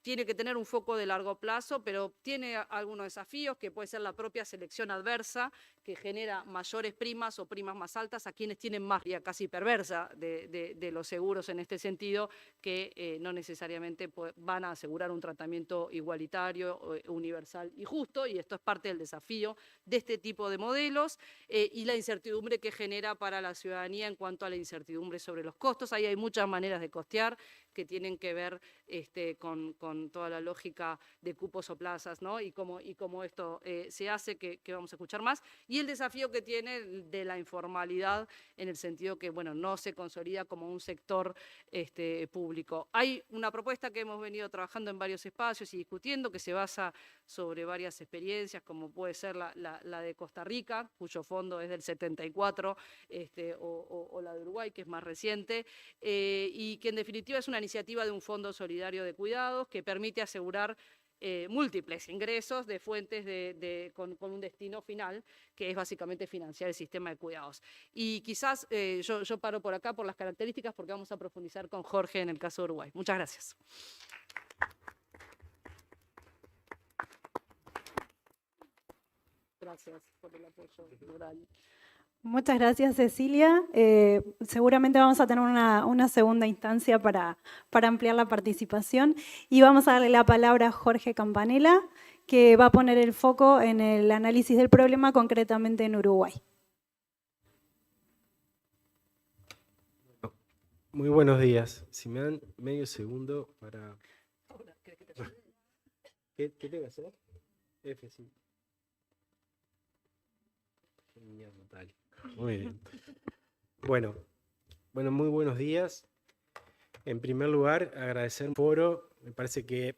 Tiene que tener un foco de largo plazo, pero tiene algunos desafíos, que puede ser la propia selección adversa, que genera mayores primas o primas más altas a quienes tienen más vía casi perversa de los seguros en este sentido, que no necesariamente van a asegurar un tratamiento igualitario, universal y justo, y esto es parte del desafío de este tipo de modelos, y la incertidumbre que genera para la ciudadanía en cuanto a la incertidumbre sobre los costos. Ahí hay muchas maneras de costear que tienen que ver con toda la lógica de cupos o plazas, ¿no? y cómo esto se hace, que vamos a escuchar más, y el desafío que tiene de la informalidad en el sentido que, bueno, no se consolida como un sector público. Hay una propuesta que hemos venido trabajando en varios espacios y discutiendo, que se basa sobre varias experiencias, como puede ser la de Costa Rica, cuyo fondo es del 74, o la de Uruguay, que es más reciente, y que en definitiva es una iniciativa de un fondo solidario de cuidados que permite asegurar múltiples ingresos de fuentes con un destino final, que es básicamente financiar el sistema de cuidados. Y quizás yo paro por acá por las características, porque vamos a profundizar con Jorge en el caso de Uruguay. Muchas gracias. Gracias por el apoyo plural. Muchas gracias, Cecilia. Seguramente vamos a tener una segunda instancia para ampliar la participación y vamos a darle la palabra a Jorge Campanella, que va a poner el foco en el análisis del problema, concretamente en Uruguay. Muy buenos días. Si me dan medio segundo para... ¿Qué tengo que hacer? F5. Mierda, tal. Muy bien. Bueno, muy buenos días. En primer lugar, agradecer el foro. Me parece que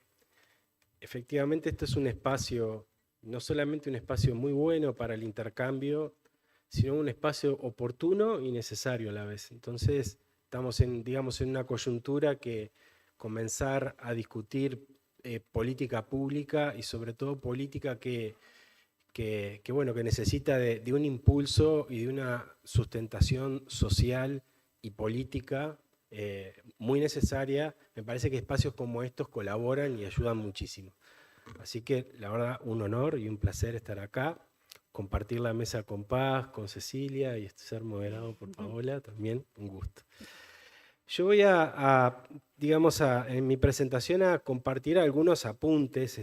efectivamente esto es un espacio, no solamente un espacio muy bueno para el intercambio, sino un espacio oportuno y necesario a la vez. Entonces, estamos digamos, en una coyuntura que comenzar a discutir política pública y sobre todo política que necesita de un impulso y de una sustentación social y política muy necesaria. Me parece que espacios como estos colaboran y ayudan muchísimo. Así que la verdad un honor y un placer estar acá, compartir la mesa con Paz, con Cecilia y ser moderado por Paola, también un gusto. Yo voy digamos, en mi presentación a compartir algunos apuntes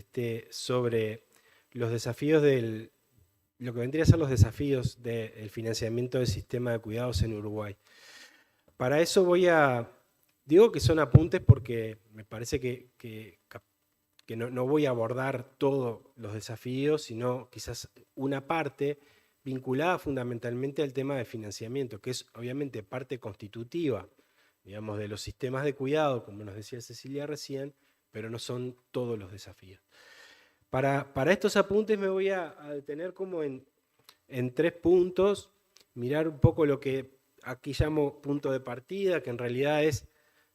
sobre los desafíos lo que vendría a ser los desafíos del financiamiento del sistema de cuidados en Uruguay. Para eso digo que son apuntes porque me parece que no voy a abordar todos los desafíos, sino quizás una parte vinculada fundamentalmente al tema de financiamiento, que es obviamente parte constitutiva, digamos, de los sistemas de cuidado, como nos decía Cecilia recién, pero no son todos los desafíos. Para estos apuntes me voy a detener como en 3 puntos, mirar un poco lo que aquí llamo punto de partida, que en realidad es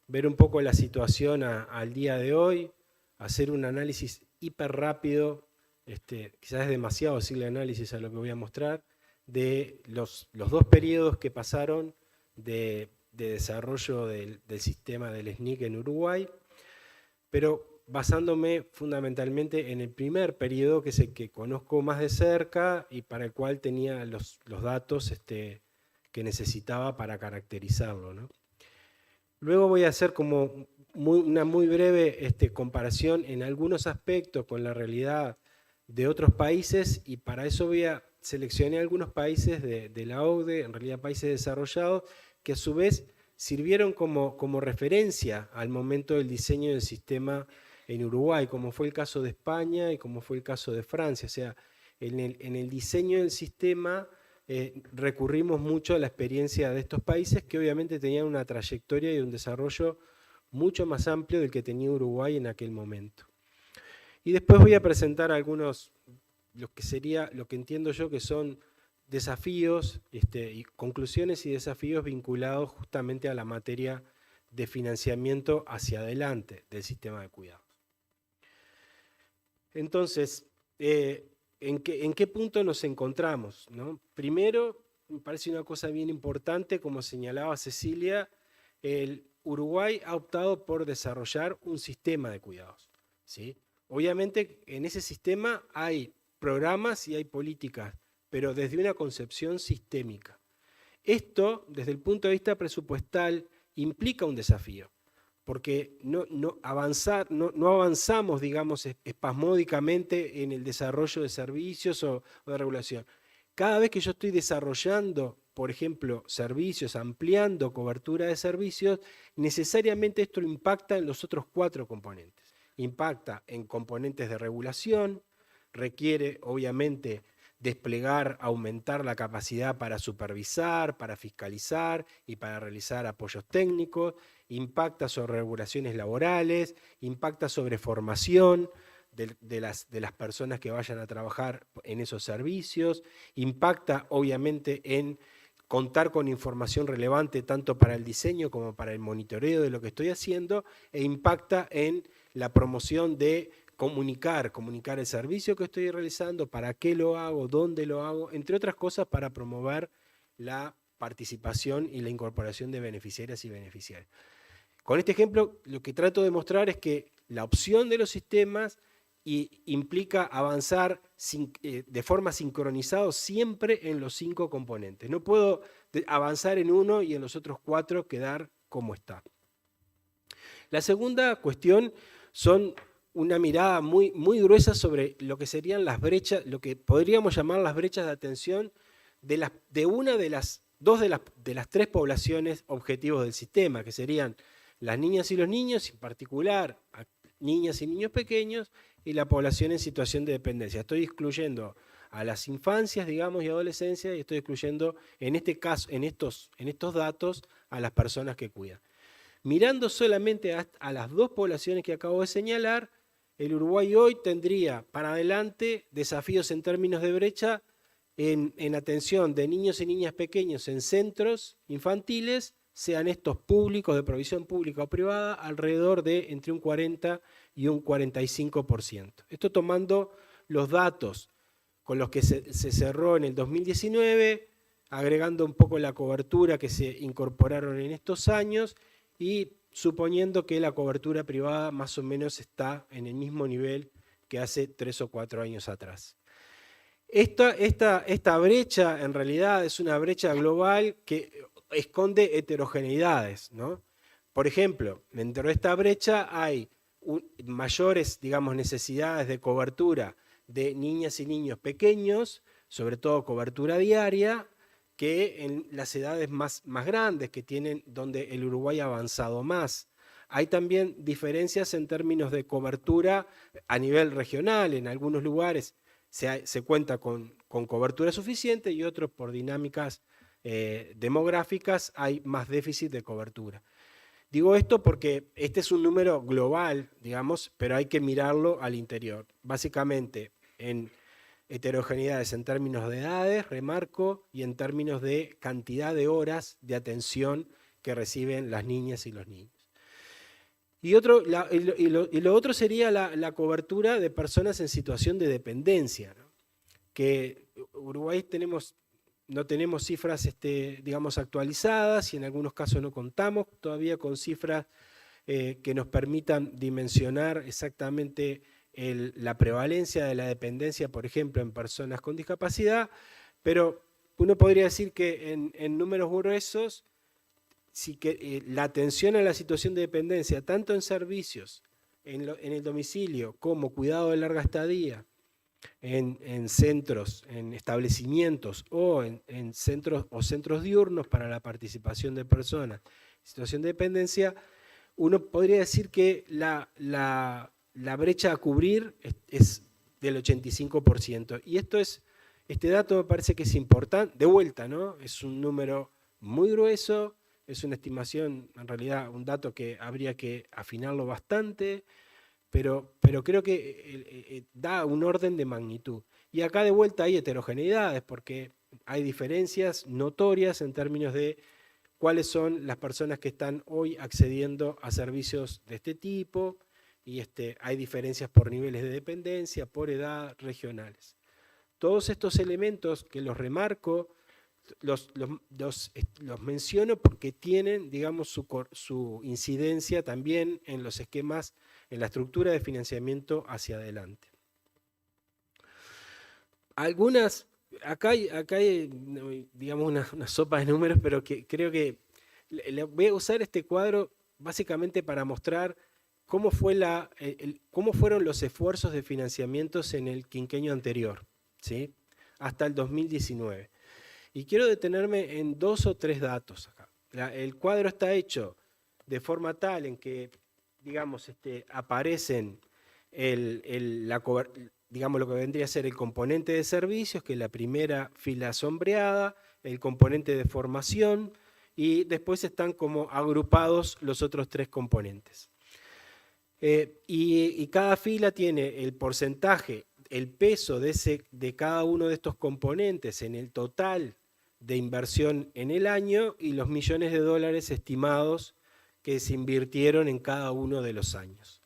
ver un poco la situación al día de hoy, hacer un análisis hiper rápido, quizás es demasiado decirle análisis a lo que voy a mostrar, de los 2 periodos que pasaron de desarrollo del sistema del SNIC en Uruguay, pero basándome fundamentalmente en el primer periodo, que es el que conozco más de cerca y para el cual tenía los datos que necesitaba para caracterizarlo, ¿no? Luego voy a hacer como una muy breve comparación en algunos aspectos con la realidad de otros países, y para eso seleccioné algunos países de la OCDE, en realidad países desarrollados, que a su vez sirvieron como referencia al momento del diseño del sistema en Uruguay, como fue el caso de España y como fue el caso de Francia. O sea, en el diseño del sistema recurrimos mucho a la experiencia de estos países, que obviamente tenían una trayectoria y un desarrollo mucho más amplio del que tenía Uruguay en aquel momento. Y después voy a presentar algunos, lo que entiendo yo que son desafíos, y conclusiones y desafíos vinculados justamente a la materia de financiamiento hacia adelante del sistema de cuidados. Entonces, ¿en qué punto nos encontramos, ¿no? Primero, me parece una cosa bien importante, como señalaba Cecilia, el Uruguay ha optado por desarrollar un sistema de cuidados, ¿sí? Obviamente en ese sistema hay programas y hay políticas, pero desde una concepción sistémica. Esto, desde el punto de vista presupuestal, implica un desafío, porque no avanzamos, digamos, espasmódicamente en el desarrollo de servicios o de regulación. Cada vez que yo estoy desarrollando, por ejemplo, servicios, ampliando cobertura de servicios, necesariamente esto impacta en los otros 4 componentes. Impacta en componentes de regulación, requiere, obviamente, desplegar, aumentar la capacidad para supervisar, para fiscalizar y para realizar apoyos técnicos, impacta sobre regulaciones laborales, impacta sobre formación de las personas que vayan a trabajar en esos servicios, impacta obviamente en contar con información relevante tanto para el diseño como para el monitoreo de lo que estoy haciendo, e impacta en la promoción de comunicar el servicio que estoy realizando, para qué lo hago, dónde lo hago, entre otras cosas para promover la participación y la incorporación de beneficiarias y beneficiarios. Con este ejemplo, lo que trato de mostrar es que la opción de los sistemas y implica avanzar de forma sincronizada siempre en los 5 componentes. No puedo avanzar en uno y en los otros 4 quedar como está. La segunda cuestión son una mirada muy, muy gruesa sobre lo que serían las brechas, lo que podríamos llamar las brechas de atención de las 3 poblaciones objetivos del sistema, que serían las niñas y los niños, en particular a niñas y niños pequeños, y la población en situación de dependencia. Estoy excluyendo a las infancias, digamos, y adolescencias, y estoy excluyendo, en este caso, en estos datos, a las personas que cuidan. Mirando solamente a las 2 poblaciones que acabo de señalar, el Uruguay hoy tendría para adelante desafíos en términos de brecha en atención de niños y niñas pequeños en centros infantiles, sean estos públicos, de provisión pública o privada, alrededor de entre un 40 y un 45%. Esto tomando los datos con los que se cerró en el 2019, agregando un poco la cobertura que se incorporaron en estos años y suponiendo que la cobertura privada más o menos está en el mismo nivel que hace 3 o 4 años atrás. Esta brecha en realidad es una brecha global que esconde heterogeneidades, ¿no? Por ejemplo, dentro de esta brecha hay mayores, digamos, necesidades de cobertura de niñas y niños pequeños, sobre todo cobertura diaria, que en las edades más grandes que tienen, donde el Uruguay ha avanzado más. Hay también diferencias en términos de cobertura a nivel regional. En algunos lugares se cuenta con cobertura suficiente y otros por dinámicas demográficas hay más déficit de cobertura. Digo esto porque este es un número global, digamos, pero hay que mirarlo al interior. Básicamente en heterogeneidades en términos de edades, remarco, y en términos de cantidad de horas de atención que reciben las niñas y los niños. Y lo otro sería la cobertura de personas en situación de dependencia, ¿no? Que Uruguay no tenemos cifras digamos, actualizadas y en algunos casos no contamos todavía con cifras que nos permitan dimensionar exactamente la prevalencia de la dependencia, por ejemplo, en personas con discapacidad, pero uno podría decir que en números gruesos, la atención a la situación de dependencia, tanto en servicios, en el domicilio, como cuidado de larga estadía, en centros, en establecimientos o en centros diurnos para la participación de personas en situación de dependencia, uno podría decir que la brecha a cubrir es del 85%. Y este dato me parece que es importante, de vuelta, ¿no? Es un número muy grueso, es una estimación, en realidad un dato que habría que afinarlo bastante, pero creo que da un orden de magnitud. Y acá de vuelta hay heterogeneidades, porque hay diferencias notorias en términos de cuáles son las personas que están hoy accediendo a servicios de este tipo, y hay diferencias por niveles de dependencia, por edad, regionales. Todos estos elementos que los remarco, los menciono porque tienen, digamos, su incidencia también en los esquemas, en la estructura de financiamiento hacia adelante. Acá hay digamos, una sopa de números, pero que creo que voy a usar este cuadro básicamente para mostrar cómo fueron los esfuerzos de financiamientos en el quinquenio anterior, ¿sí? Hasta el 2019. Y quiero detenerme en 2 o 3 datos acá. El cuadro está hecho de forma tal en que, digamos, aparecen digamos, lo que vendría a ser el componente de servicios, que es la primera fila sombreada, el componente de formación, y después están como agrupados los otros 3 componentes. Y cada fila tiene el porcentaje, el peso de cada uno de estos componentes en el total de inversión en el año y los millones de dólares estimados que se invirtieron en cada uno de los años,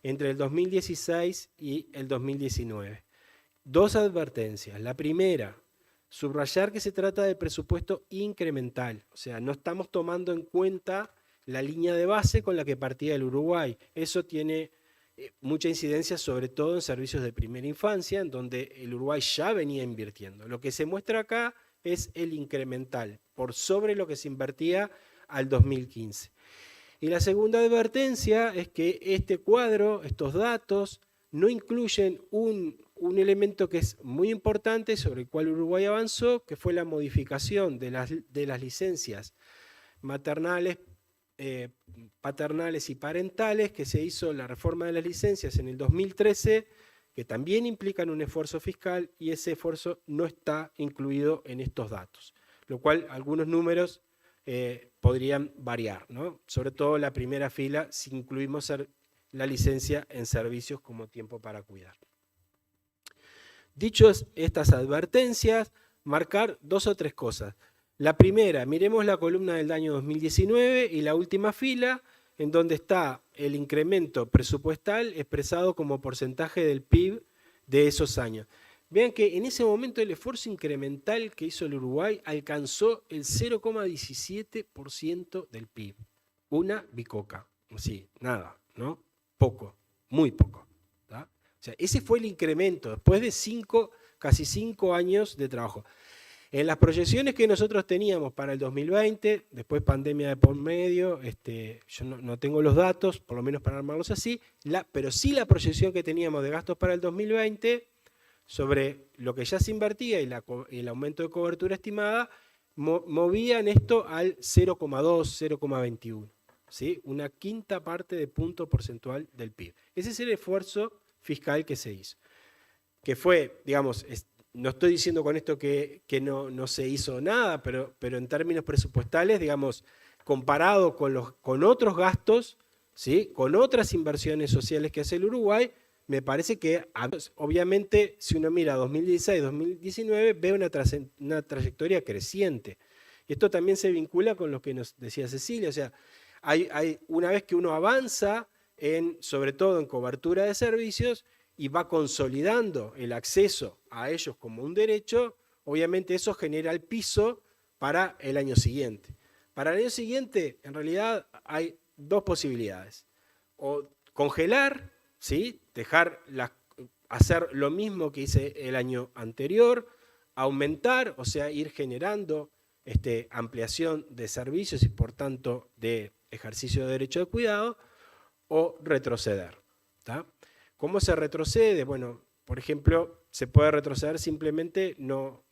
entre el 2016 y el 2019. 2 advertencias. La primera, subrayar que se trata de presupuesto incremental, o sea, no estamos tomando en cuenta la línea de base con la que partía el Uruguay. Eso tiene mucha incidencia sobre todo en servicios de primera infancia, en donde el Uruguay ya venía invirtiendo. Lo que se muestra acá es el incremental, por sobre lo que se invertía al 2015. Y la segunda advertencia es que este cuadro, estos datos, no incluyen un elemento que es muy importante sobre el cual Uruguay avanzó, que fue la modificación de las licencias maternales, paternales y parentales, que se hizo la reforma de las licencias en el 2013, que también implican un esfuerzo fiscal, y ese esfuerzo no está incluido en estos datos, lo cual algunos números podrían variar, ¿no? Sobre todo la primera fila si incluimos la licencia en servicios como tiempo para cuidar. Dichos estas advertencias, marcar 2 o 3 cosas. La primera, miremos la columna del año 2019 y la última fila, en donde está el incremento presupuestal expresado como porcentaje del PIB de esos años. Vean que en ese momento el esfuerzo incremental que hizo el Uruguay alcanzó el 0,17% del PIB. Una bicoca, sí, nada, ¿no? Poco, muy poco. ¿tá? O sea, ese fue el incremento después de casi 5 años de trabajo. En las proyecciones que nosotros teníamos para el 2020, después pandemia de por medio, yo no tengo los datos, por lo menos para armarlos así, pero sí la proyección que teníamos de gastos para el 2020, sobre lo que ya se invertía y el aumento de cobertura estimada, movían esto al 0,2, 0,21, ¿sí? Una quinta parte de punto porcentual del PIB. Ese es el esfuerzo fiscal que se hizo, que fue, digamos, no estoy diciendo con esto que no se hizo nada, pero en términos presupuestales, digamos, comparado con otros gastos, ¿sí? Con otras inversiones sociales que hace el Uruguay, me parece que, obviamente, si uno mira 2016-2019, ve una trayectoria creciente. Y esto también se vincula con lo que nos decía Cecilia, o sea, una vez que uno avanza, sobre todo en cobertura de servicios, y va consolidando el acceso a ellos como un derecho, obviamente eso genera el piso para el año siguiente. Para el año siguiente, en realidad, hay 2 posibilidades. O congelar, ¿sí? Hacer lo mismo que hice el año anterior, aumentar, o sea, ir generando ampliación de servicios y por tanto de ejercicio de derecho de cuidado, o retroceder. ¿tá? ¿Cómo se retrocede? Bueno, por ejemplo, se puede retroceder simplemente no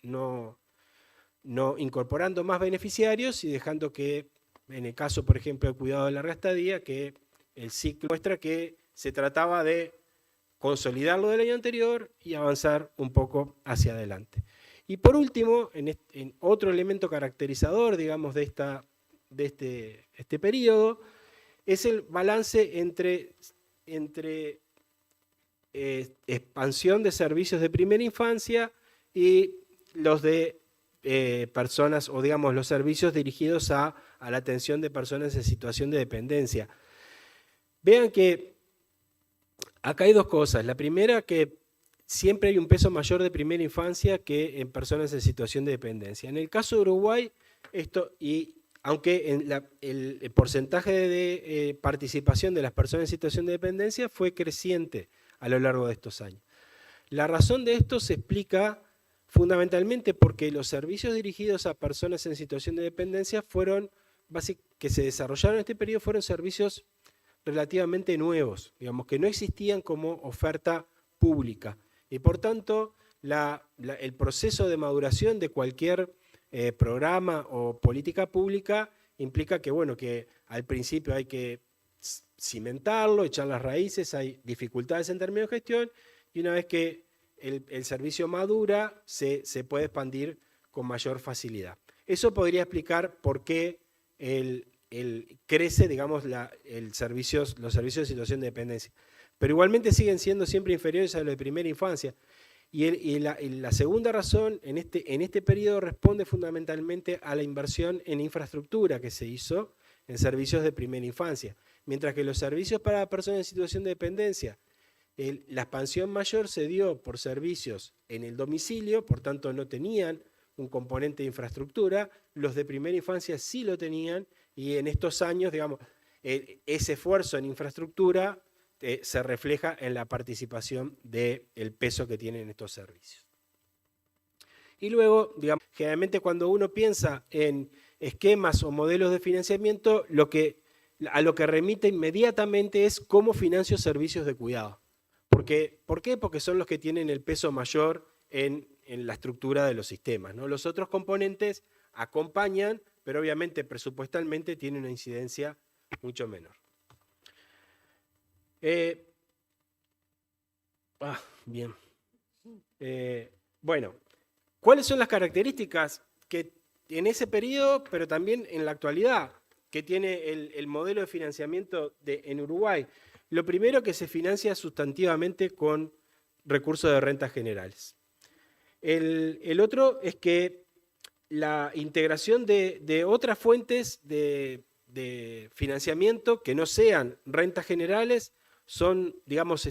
incorporando más beneficiarios y dejando que, en el caso, por ejemplo, del cuidado de larga estadía, que el ciclo muestra que se trataba de consolidar lo del año anterior y avanzar un poco hacia adelante. Y por último, en otro elemento caracterizador, digamos, de este periodo, es el balance entre expansión de servicios de primera infancia y los de personas, o digamos, los servicios dirigidos a la atención de personas en situación de dependencia. Vean que acá hay 2 cosas. La primera, que siempre hay un peso mayor de primera infancia que en personas en situación de dependencia. En el caso de Uruguay, aunque el porcentaje de participación de las personas en situación de dependencia fue creciente a lo largo de estos años. La razón de esto se explica fundamentalmente porque los servicios dirigidos a personas en situación de dependencia que se desarrollaron en este periodo fueron servicios relativamente nuevos, digamos, que no existían como oferta pública. Y por tanto, el proceso de maduración de cualquier programa o política pública implica que, bueno, que al principio hay que cimentarlo, echar las raíces, hay dificultades en términos de gestión, y una vez que el servicio madura, se puede expandir con mayor facilidad. Eso podría explicar por qué crece, digamos, los servicios de situación de dependencia. Pero igualmente siguen siendo siempre inferiores a los de primera infancia. Y la segunda razón en este periodo responde fundamentalmente a la inversión en infraestructura que se hizo en servicios de primera infancia. Mientras que los servicios para personas en situación de dependencia, la expansión mayor se dio por servicios en el domicilio, por tanto no tenían un componente de infraestructura, los de primera infancia sí lo tenían, y en estos años, digamos, ese esfuerzo en infraestructura se refleja en la participación del peso que tienen estos servicios. Y luego, digamos, generalmente cuando uno piensa en esquemas o modelos de financiamiento, a lo que remite inmediatamente es cómo financio servicios de cuidado. ¿Por qué? Porque son los que tienen el peso mayor en la estructura de los sistemas, ¿no? Los otros componentes acompañan, pero obviamente presupuestalmente tienen una incidencia mucho menor. Bien. Bueno, ¿cuáles son las características que en ese periodo, pero también en la actualidad, que tiene el modelo de financiamiento en Uruguay? Lo primero, que se financia sustantivamente con recursos de rentas generales. El otro es que la integración de otras fuentes de financiamiento que no sean rentas generales son, digamos,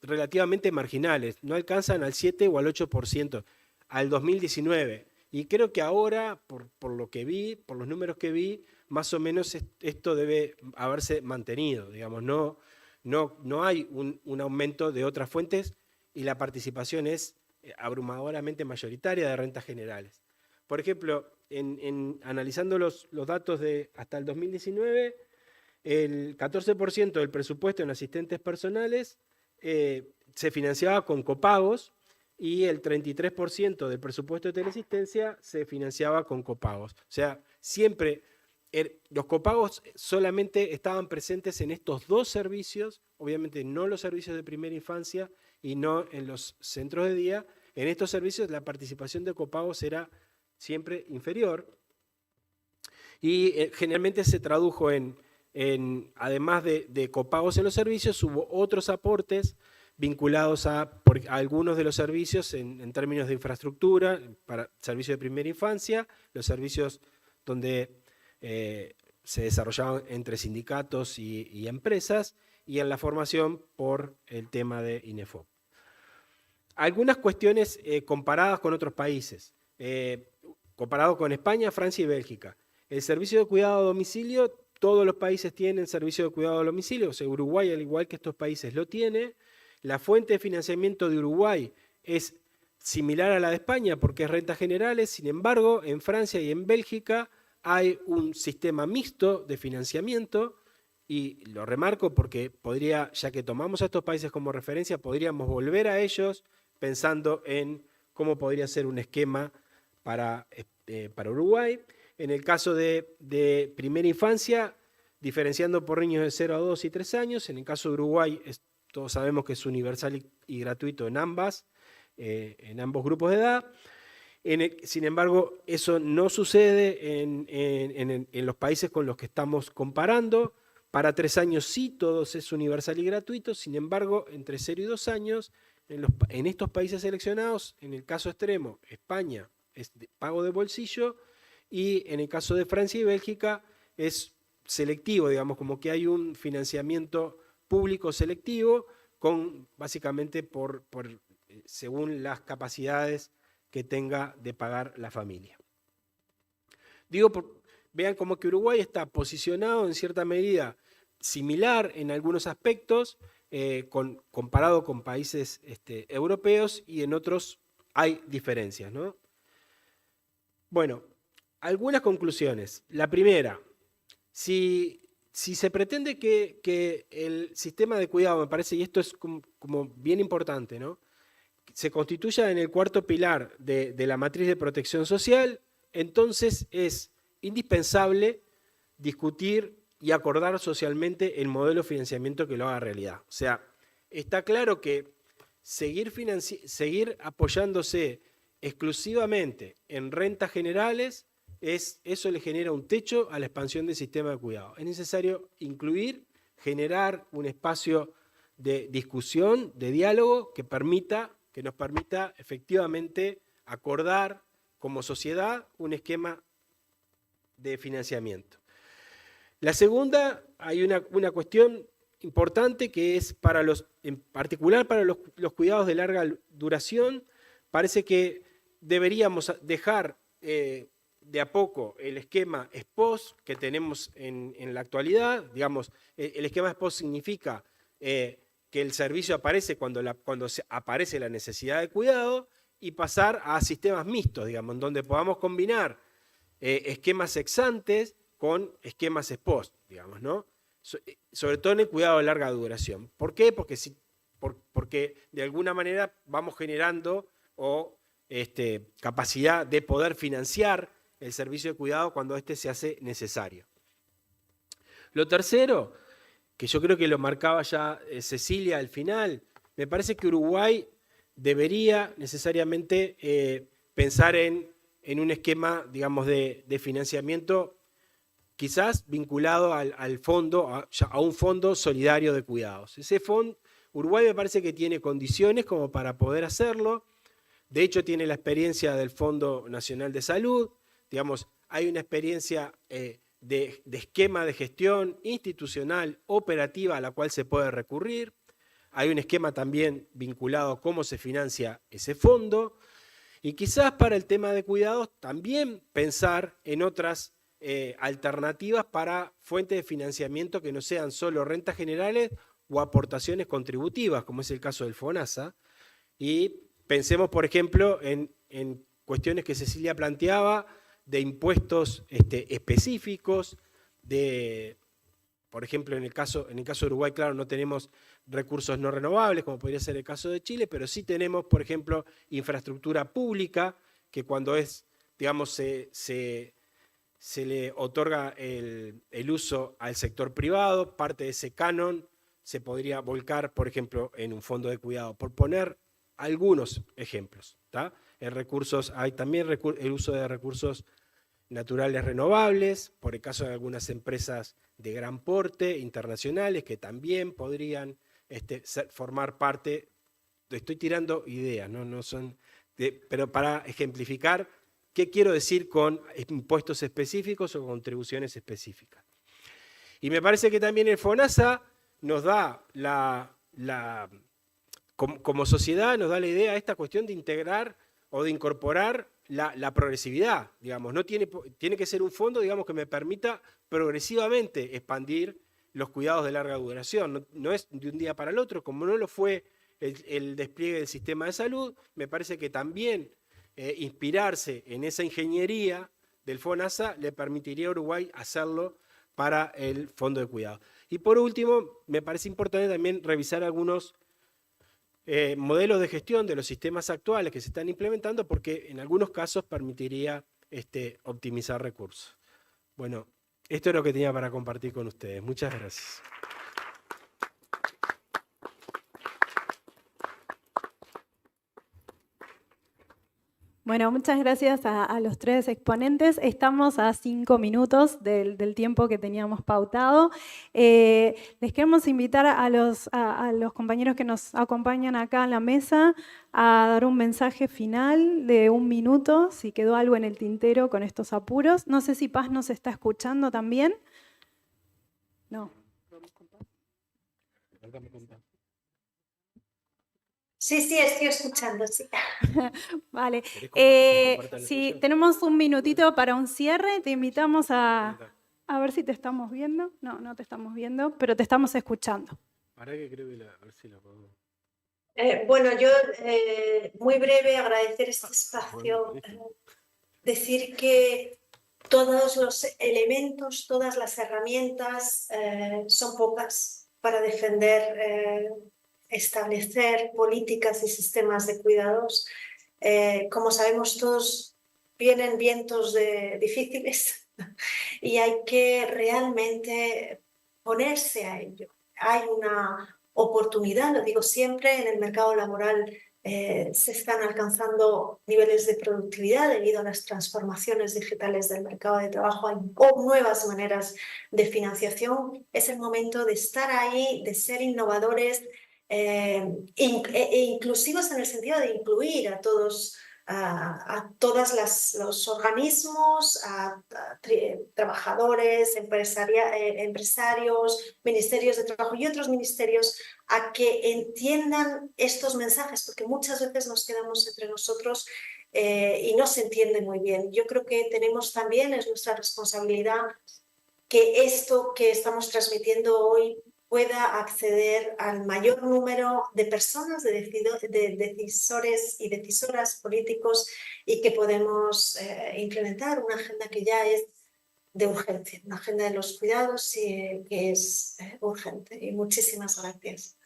relativamente marginales, no alcanzan al 7 o al 8% al 2019. Y creo que ahora, por lo que vi, por los números que vi, más o menos esto debe haberse mantenido, digamos, no hay un aumento de otras fuentes y la participación es abrumadoramente mayoritaria de rentas generales. Por ejemplo, analizando los datos de hasta el 2019, el 14% del presupuesto en asistentes personales se financiaba con copagos y el 33% del presupuesto de teleasistencia se financiaba con copagos. O sea, siempre los copagos solamente estaban presentes en estos dos servicios, obviamente no los servicios de primera infancia y no en los centros de día. En estos servicios la participación de copagos era siempre inferior y generalmente se tradujo además de copagos en los servicios, hubo otros aportes vinculados a algunos de los servicios en términos de infraestructura, para servicios de primera infancia, los servicios donde se desarrollaban entre sindicatos y empresas, y en la formación por el tema de INEFOP. Algunas cuestiones comparadas con otros países, comparado con España, Francia y Bélgica. El servicio de cuidado a domicilio, todos los países tienen servicio de cuidado a domicilio, o sea, Uruguay, al igual que estos países, lo tiene. La fuente de financiamiento de Uruguay es similar a la de España porque es rentas generales, sin embargo, en Francia y en Bélgica hay un sistema mixto de financiamiento, y lo remarco porque ya que tomamos a estos países como referencia, podríamos volver a ellos pensando en cómo podría ser un esquema para Uruguay. En el caso de primera infancia, diferenciando por niños de 0 a 2 y 3 años, en el caso de Uruguay, todos sabemos que es universal y gratuito en ambos grupos de edad. Sin embargo, eso no sucede en los países con los que estamos comparando. Para 3 años sí, todos es universal y gratuito. Sin embargo, entre 0 y 2 años, en estos países seleccionados, en el caso extremo, España es pago de bolsillo, y en el caso de Francia y Bélgica es selectivo, digamos, como que hay un financiamiento público selectivo, básicamente según las capacidades que tenga de pagar la familia. Vean como que Uruguay está posicionado en cierta medida similar en algunos aspectos, comparado con países europeos, y en otros hay diferencias, ¿no? Bueno, algunas conclusiones. La primera, si se pretende que el sistema de cuidado, me parece, y esto es como bien importante, ¿no?, se constituya en el cuarto pilar de la matriz de protección social, entonces es indispensable discutir y acordar socialmente el modelo de financiamiento que lo haga realidad. O sea, está claro que seguir apoyándose exclusivamente en rentas generales, eso le genera un techo a la expansión del sistema de cuidado. Es necesario generar un espacio de discusión, de diálogo, que nos permita efectivamente acordar como sociedad un esquema de financiamiento. La segunda, hay una cuestión importante que es en particular para los cuidados de larga duración. Parece que deberíamos dejar de a poco el esquema SPOS que tenemos en la actualidad. Digamos, el esquema SPOS significa que el servicio aparece cuando aparece la necesidad de cuidado, y pasar a sistemas mixtos, digamos, en donde podamos combinar esquemas ex ante con esquemas ex post, digamos, ¿no? Sobre todo en el cuidado de larga duración. ¿Por qué? Porque de alguna manera vamos generando capacidad de poder financiar el servicio de cuidado cuando éste se hace necesario. Lo tercero, que yo creo que lo marcaba ya Cecilia al final, me parece que Uruguay debería necesariamente pensar en un esquema, digamos, de financiamiento quizás vinculado al fondo, a un fondo solidario de cuidados. Ese fondo, Uruguay me parece que tiene condiciones como para poder hacerlo. De hecho, tiene la experiencia del Fondo Nacional de Salud. Digamos, hay una experiencia de esquema de gestión institucional operativa a la cual se puede recurrir. Hay un esquema también vinculado a cómo se financia ese fondo. Y quizás para el tema de cuidados también pensar en otras alternativas para fuentes de financiamiento que no sean solo rentas generales o aportaciones contributivas, como es el caso del FONASA. Y pensemos, por ejemplo, en cuestiones que Cecilia planteaba, de impuestos específicos, por ejemplo, en el caso de Uruguay, claro, no tenemos recursos no renovables, como podría ser el caso de Chile, pero sí tenemos, por ejemplo, infraestructura pública, que cuando se le otorga el uso al sector privado, parte de ese canon se podría volcar, por ejemplo, en un fondo de cuidado, por poner algunos ejemplos. Hay también el uso de recursos naturales renovables, por el caso de algunas empresas de gran porte internacionales que también podrían formar parte. Estoy tirando ideas, no son, pero para ejemplificar qué quiero decir con impuestos específicos o contribuciones específicas. Y me parece que también el FONASA nos da como sociedad nos da la idea esta cuestión de integrar o de incorporar la progresividad, digamos. No tiene que ser un fondo, digamos, que me permita progresivamente expandir los cuidados de larga duración. No es de un día para el otro, como no lo fue el despliegue del sistema de salud. Me parece que también inspirarse en esa ingeniería del FONASA le permitiría a Uruguay hacerlo para el fondo de cuidado. Y por último, me parece importante también revisar algunos modelos de gestión de los sistemas actuales que se están implementando, porque en algunos casos permitiría optimizar recursos. Bueno, esto es lo que tenía para compartir con ustedes. Muchas gracias. Bueno, muchas gracias a los tres exponentes. Estamos a 5 minutos del tiempo que teníamos pautado. Les queremos invitar a los compañeros que nos acompañan acá en la mesa a dar un mensaje final de 1 minuto, si quedó algo en el tintero con estos apuros. No sé si Paz nos está escuchando también. No. Sí, estoy escuchando, sí. Vale. Sí, tenemos 1 minutito para un cierre. Te invitamos a ver si te estamos viendo. No te estamos viendo, pero te estamos escuchando. Para que creo que a ver si lo puedo. Bueno, yo muy breve agradecer este espacio. Decir que todos los elementos, todas las herramientas son pocas para defender establecer políticas y sistemas de cuidados. Como sabemos todos, vienen vientos difíciles y hay que realmente ponerse a ello. Hay una oportunidad, lo digo siempre, en el mercado laboral se están alcanzando niveles de productividad debido a las transformaciones digitales del mercado de trabajo. Hay nuevas maneras de financiación. Es el momento de estar ahí, de ser innovadores, inclusivos en el sentido de incluir a todos los organismos, a trabajadores, empresarios, ministerios de trabajo y otros ministerios, a que entiendan estos mensajes, porque muchas veces nos quedamos entre nosotros y no se entiende muy bien. Yo creo que tenemos también, es nuestra responsabilidad, que esto que estamos transmitiendo hoy pueda acceder al mayor número de personas, de decisores y decisoras políticos, y que podemos implementar una agenda que ya es de urgencia, una agenda de los cuidados que es urgente. Y muchísimas gracias.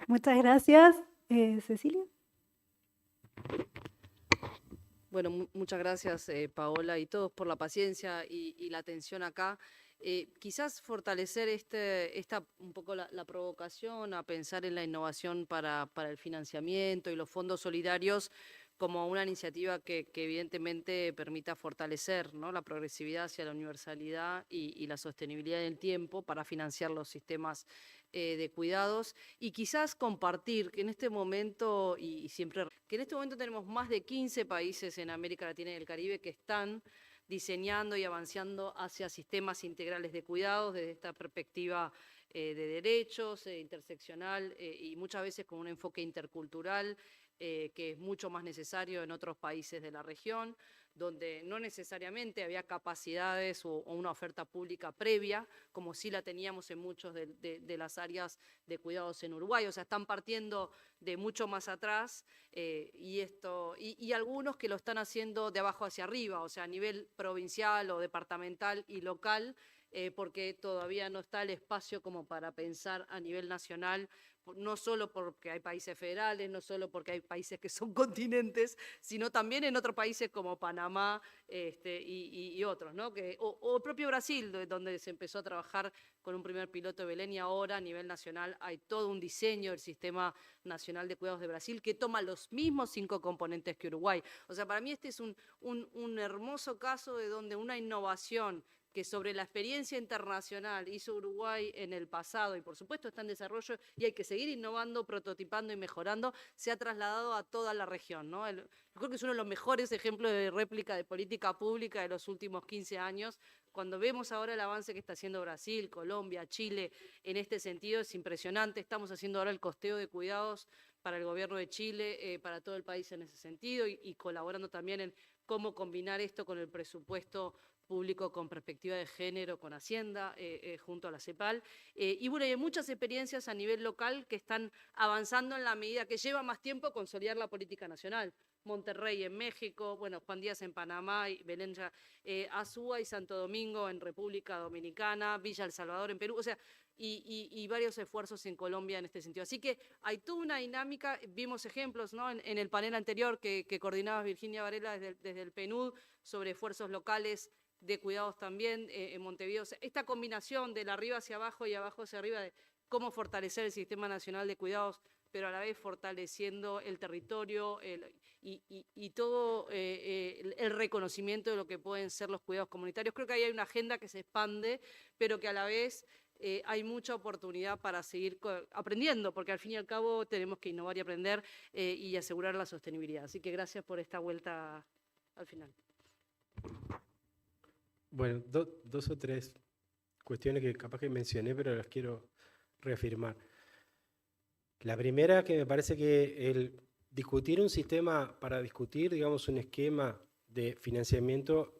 Muchas gracias. Cecilia. Bueno, muchas gracias, Paola, y todos por la paciencia y la atención acá. Quizás fortalecer un poco la provocación a pensar en la innovación para el financiamiento y los fondos solidarios como una iniciativa que evidentemente permita fortalecer, ¿no?, la progresividad hacia la universalidad y la sostenibilidad en el tiempo para financiar los sistemas de cuidados, y quizás compartir que en este momento, que en este momento tenemos más de 15 países en América Latina y el Caribe que están diseñando y avanzando hacia sistemas integrales de cuidados desde esta perspectiva de derechos, interseccional y muchas veces con un enfoque intercultural que es mucho más necesario en otros países de la región, donde no necesariamente había capacidades o una oferta pública previa, como sí la teníamos en muchos de las áreas de cuidados en Uruguay. O sea, están partiendo de mucho más atrás y algunos que lo están haciendo de abajo hacia arriba, o sea, a nivel provincial o departamental y local, porque todavía no está el espacio como para pensar a nivel nacional, no solo porque hay países federales, no solo porque hay países que son continentes, sino también en otros países como Panamá y otros, ¿no? O el propio Brasil, donde se empezó a trabajar con un primer piloto de Belén, y ahora a nivel nacional hay todo un diseño del Sistema Nacional de Cuidados de Brasil que toma los mismos 5 componentes que Uruguay. O sea, para mí este es un hermoso caso de donde una innovación que sobre la experiencia internacional hizo Uruguay en el pasado, y por supuesto está en desarrollo y hay que seguir innovando, prototipando y mejorando, se ha trasladado a toda la región, ¿no? Yo creo que es uno de los mejores ejemplos de réplica de política pública de los últimos 15 años. Cuando vemos ahora el avance que está haciendo Brasil, Colombia, Chile, en este sentido es impresionante. Estamos haciendo ahora el costeo de cuidados para el gobierno de Chile, para todo el país en ese sentido, y colaborando también en cómo combinar esto con el presupuesto público con perspectiva de género, con Hacienda, junto a la CEPAL. Y bueno, hay muchas experiencias a nivel local que están avanzando en la medida que lleva más tiempo consolidar la política nacional. Monterrey en México, bueno, Juan Díaz en Panamá, y Belén Azúa y Santo Domingo en República Dominicana, Villa El Salvador en Perú, o sea, y varios esfuerzos en Colombia en este sentido. Así que hay toda una dinámica, vimos ejemplos, ¿no?, en el panel anterior que coordinaba Virginia Varela desde el PNUD sobre esfuerzos locales de cuidados también en Montevideo. O sea, esta combinación de arriba hacia abajo y abajo hacia arriba de cómo fortalecer el Sistema Nacional de Cuidados, pero a la vez fortaleciendo el territorio y todo el reconocimiento de lo que pueden ser los cuidados comunitarios. Creo que ahí hay una agenda que se expande, pero que a la vez hay mucha oportunidad para seguir aprendiendo, porque al fin y al cabo tenemos que innovar y aprender y asegurar la sostenibilidad. Así que gracias por esta vuelta al final. Bueno, dos o tres cuestiones que capaz que mencioné, pero las quiero reafirmar. La primera, que me parece que el discutir un sistema, para discutir, digamos, un esquema de financiamiento,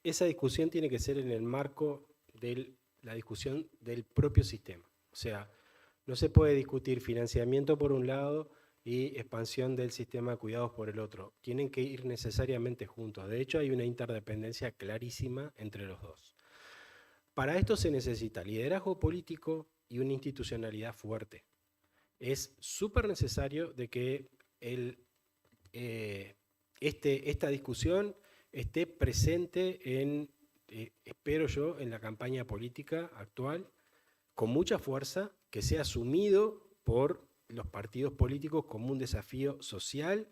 esa discusión tiene que ser en el marco de la discusión del propio sistema. O sea, no se puede discutir financiamiento por un lado y expansión del sistema de cuidados por el otro. Tienen que ir necesariamente juntos. De hecho, hay una interdependencia clarísima entre los dos. Para esto se necesita liderazgo político y una institucionalidad fuerte. Es súper necesario de que esta discusión esté presente espero yo, en la campaña política actual, con mucha fuerza, que sea asumido por los partidos políticos como un desafío social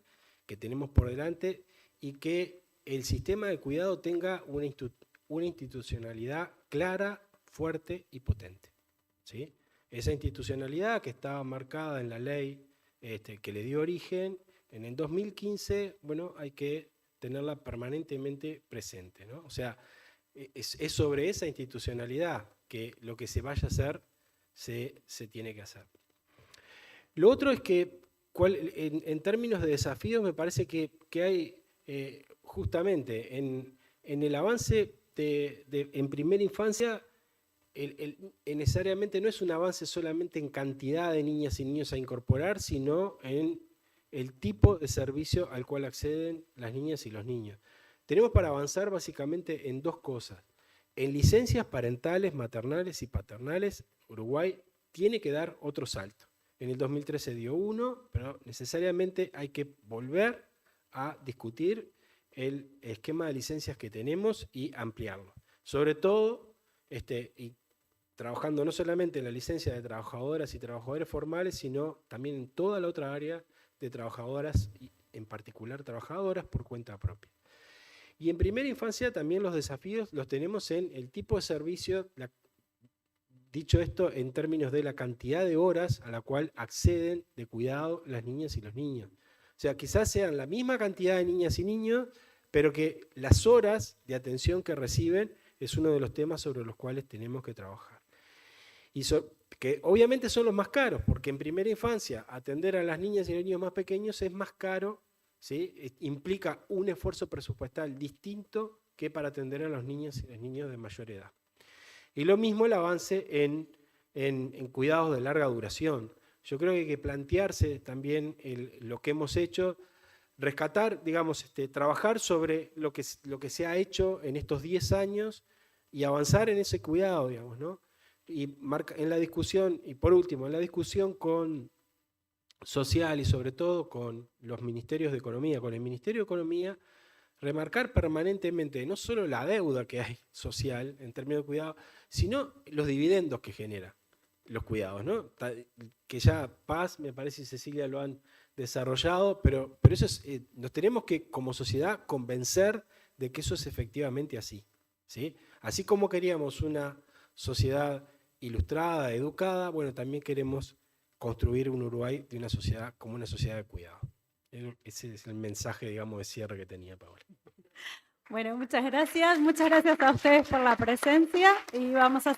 que tenemos por delante, y que el sistema de cuidado tenga una institucionalidad clara, fuerte y potente, ¿sí? Esa institucionalidad que estaba marcada en la ley que le dio origen en el 2015, bueno, hay que tenerla permanentemente presente, ¿no? O sea, es sobre esa institucionalidad que lo que se vaya a hacer se tiene que hacer. Lo otro es que en términos de desafíos me parece que hay justamente en el avance en primera infancia necesariamente no es un avance solamente en cantidad de niñas y niños a incorporar, sino en el tipo de servicio al cual acceden las niñas y los niños. Tenemos para avanzar básicamente en dos cosas. En licencias parentales, maternales y paternales, Uruguay tiene que dar otro salto. En el 2013 dio uno, pero necesariamente hay que volver a discutir el esquema de licencias que tenemos y ampliarlo. Sobre todo, y trabajando no solamente en la licencia de trabajadoras y trabajadores formales, sino también en toda la otra área de trabajadoras, y en particular trabajadoras por cuenta propia. Y en primera infancia también los desafíos los tenemos en el tipo de servicio, dicho esto en términos de la cantidad de horas a la cual acceden de cuidado las niñas y los niños. O sea, quizás sean la misma cantidad de niñas y niños, pero que las horas de atención que reciben es uno de los temas sobre los cuales tenemos que trabajar. Y que obviamente son los más caros, porque en primera infancia atender a las niñas y los niños más pequeños es más caro, ¿sí? Implica un esfuerzo presupuestal distinto que para atender a los niños y los niños de mayor edad. Y lo mismo el avance en cuidados de larga duración. Yo creo que hay que plantearse también lo que hemos hecho, rescatar, digamos, trabajar sobre lo que se ha hecho en estos 10 años y avanzar en ese cuidado, digamos, ¿no? Y en la discusión, y por último, en la discusión social y sobre todo con los ministerios de Economía, con el Ministerio de Economía, remarcar permanentemente no solo la deuda que hay social en términos de cuidado, sino los dividendos que genera los cuidados, ¿no? Que ya Paz, me parece, y Cecilia lo han desarrollado, pero eso nos tenemos que como sociedad convencer de que eso es efectivamente así, ¿sí? Así como queríamos una sociedad ilustrada, educada, bueno, también queremos construir un Uruguay de una sociedad como una sociedad de cuidado. Ese es el mensaje, digamos, de cierre que tenía Paola. Bueno, muchas gracias a ustedes por la presencia y vamos a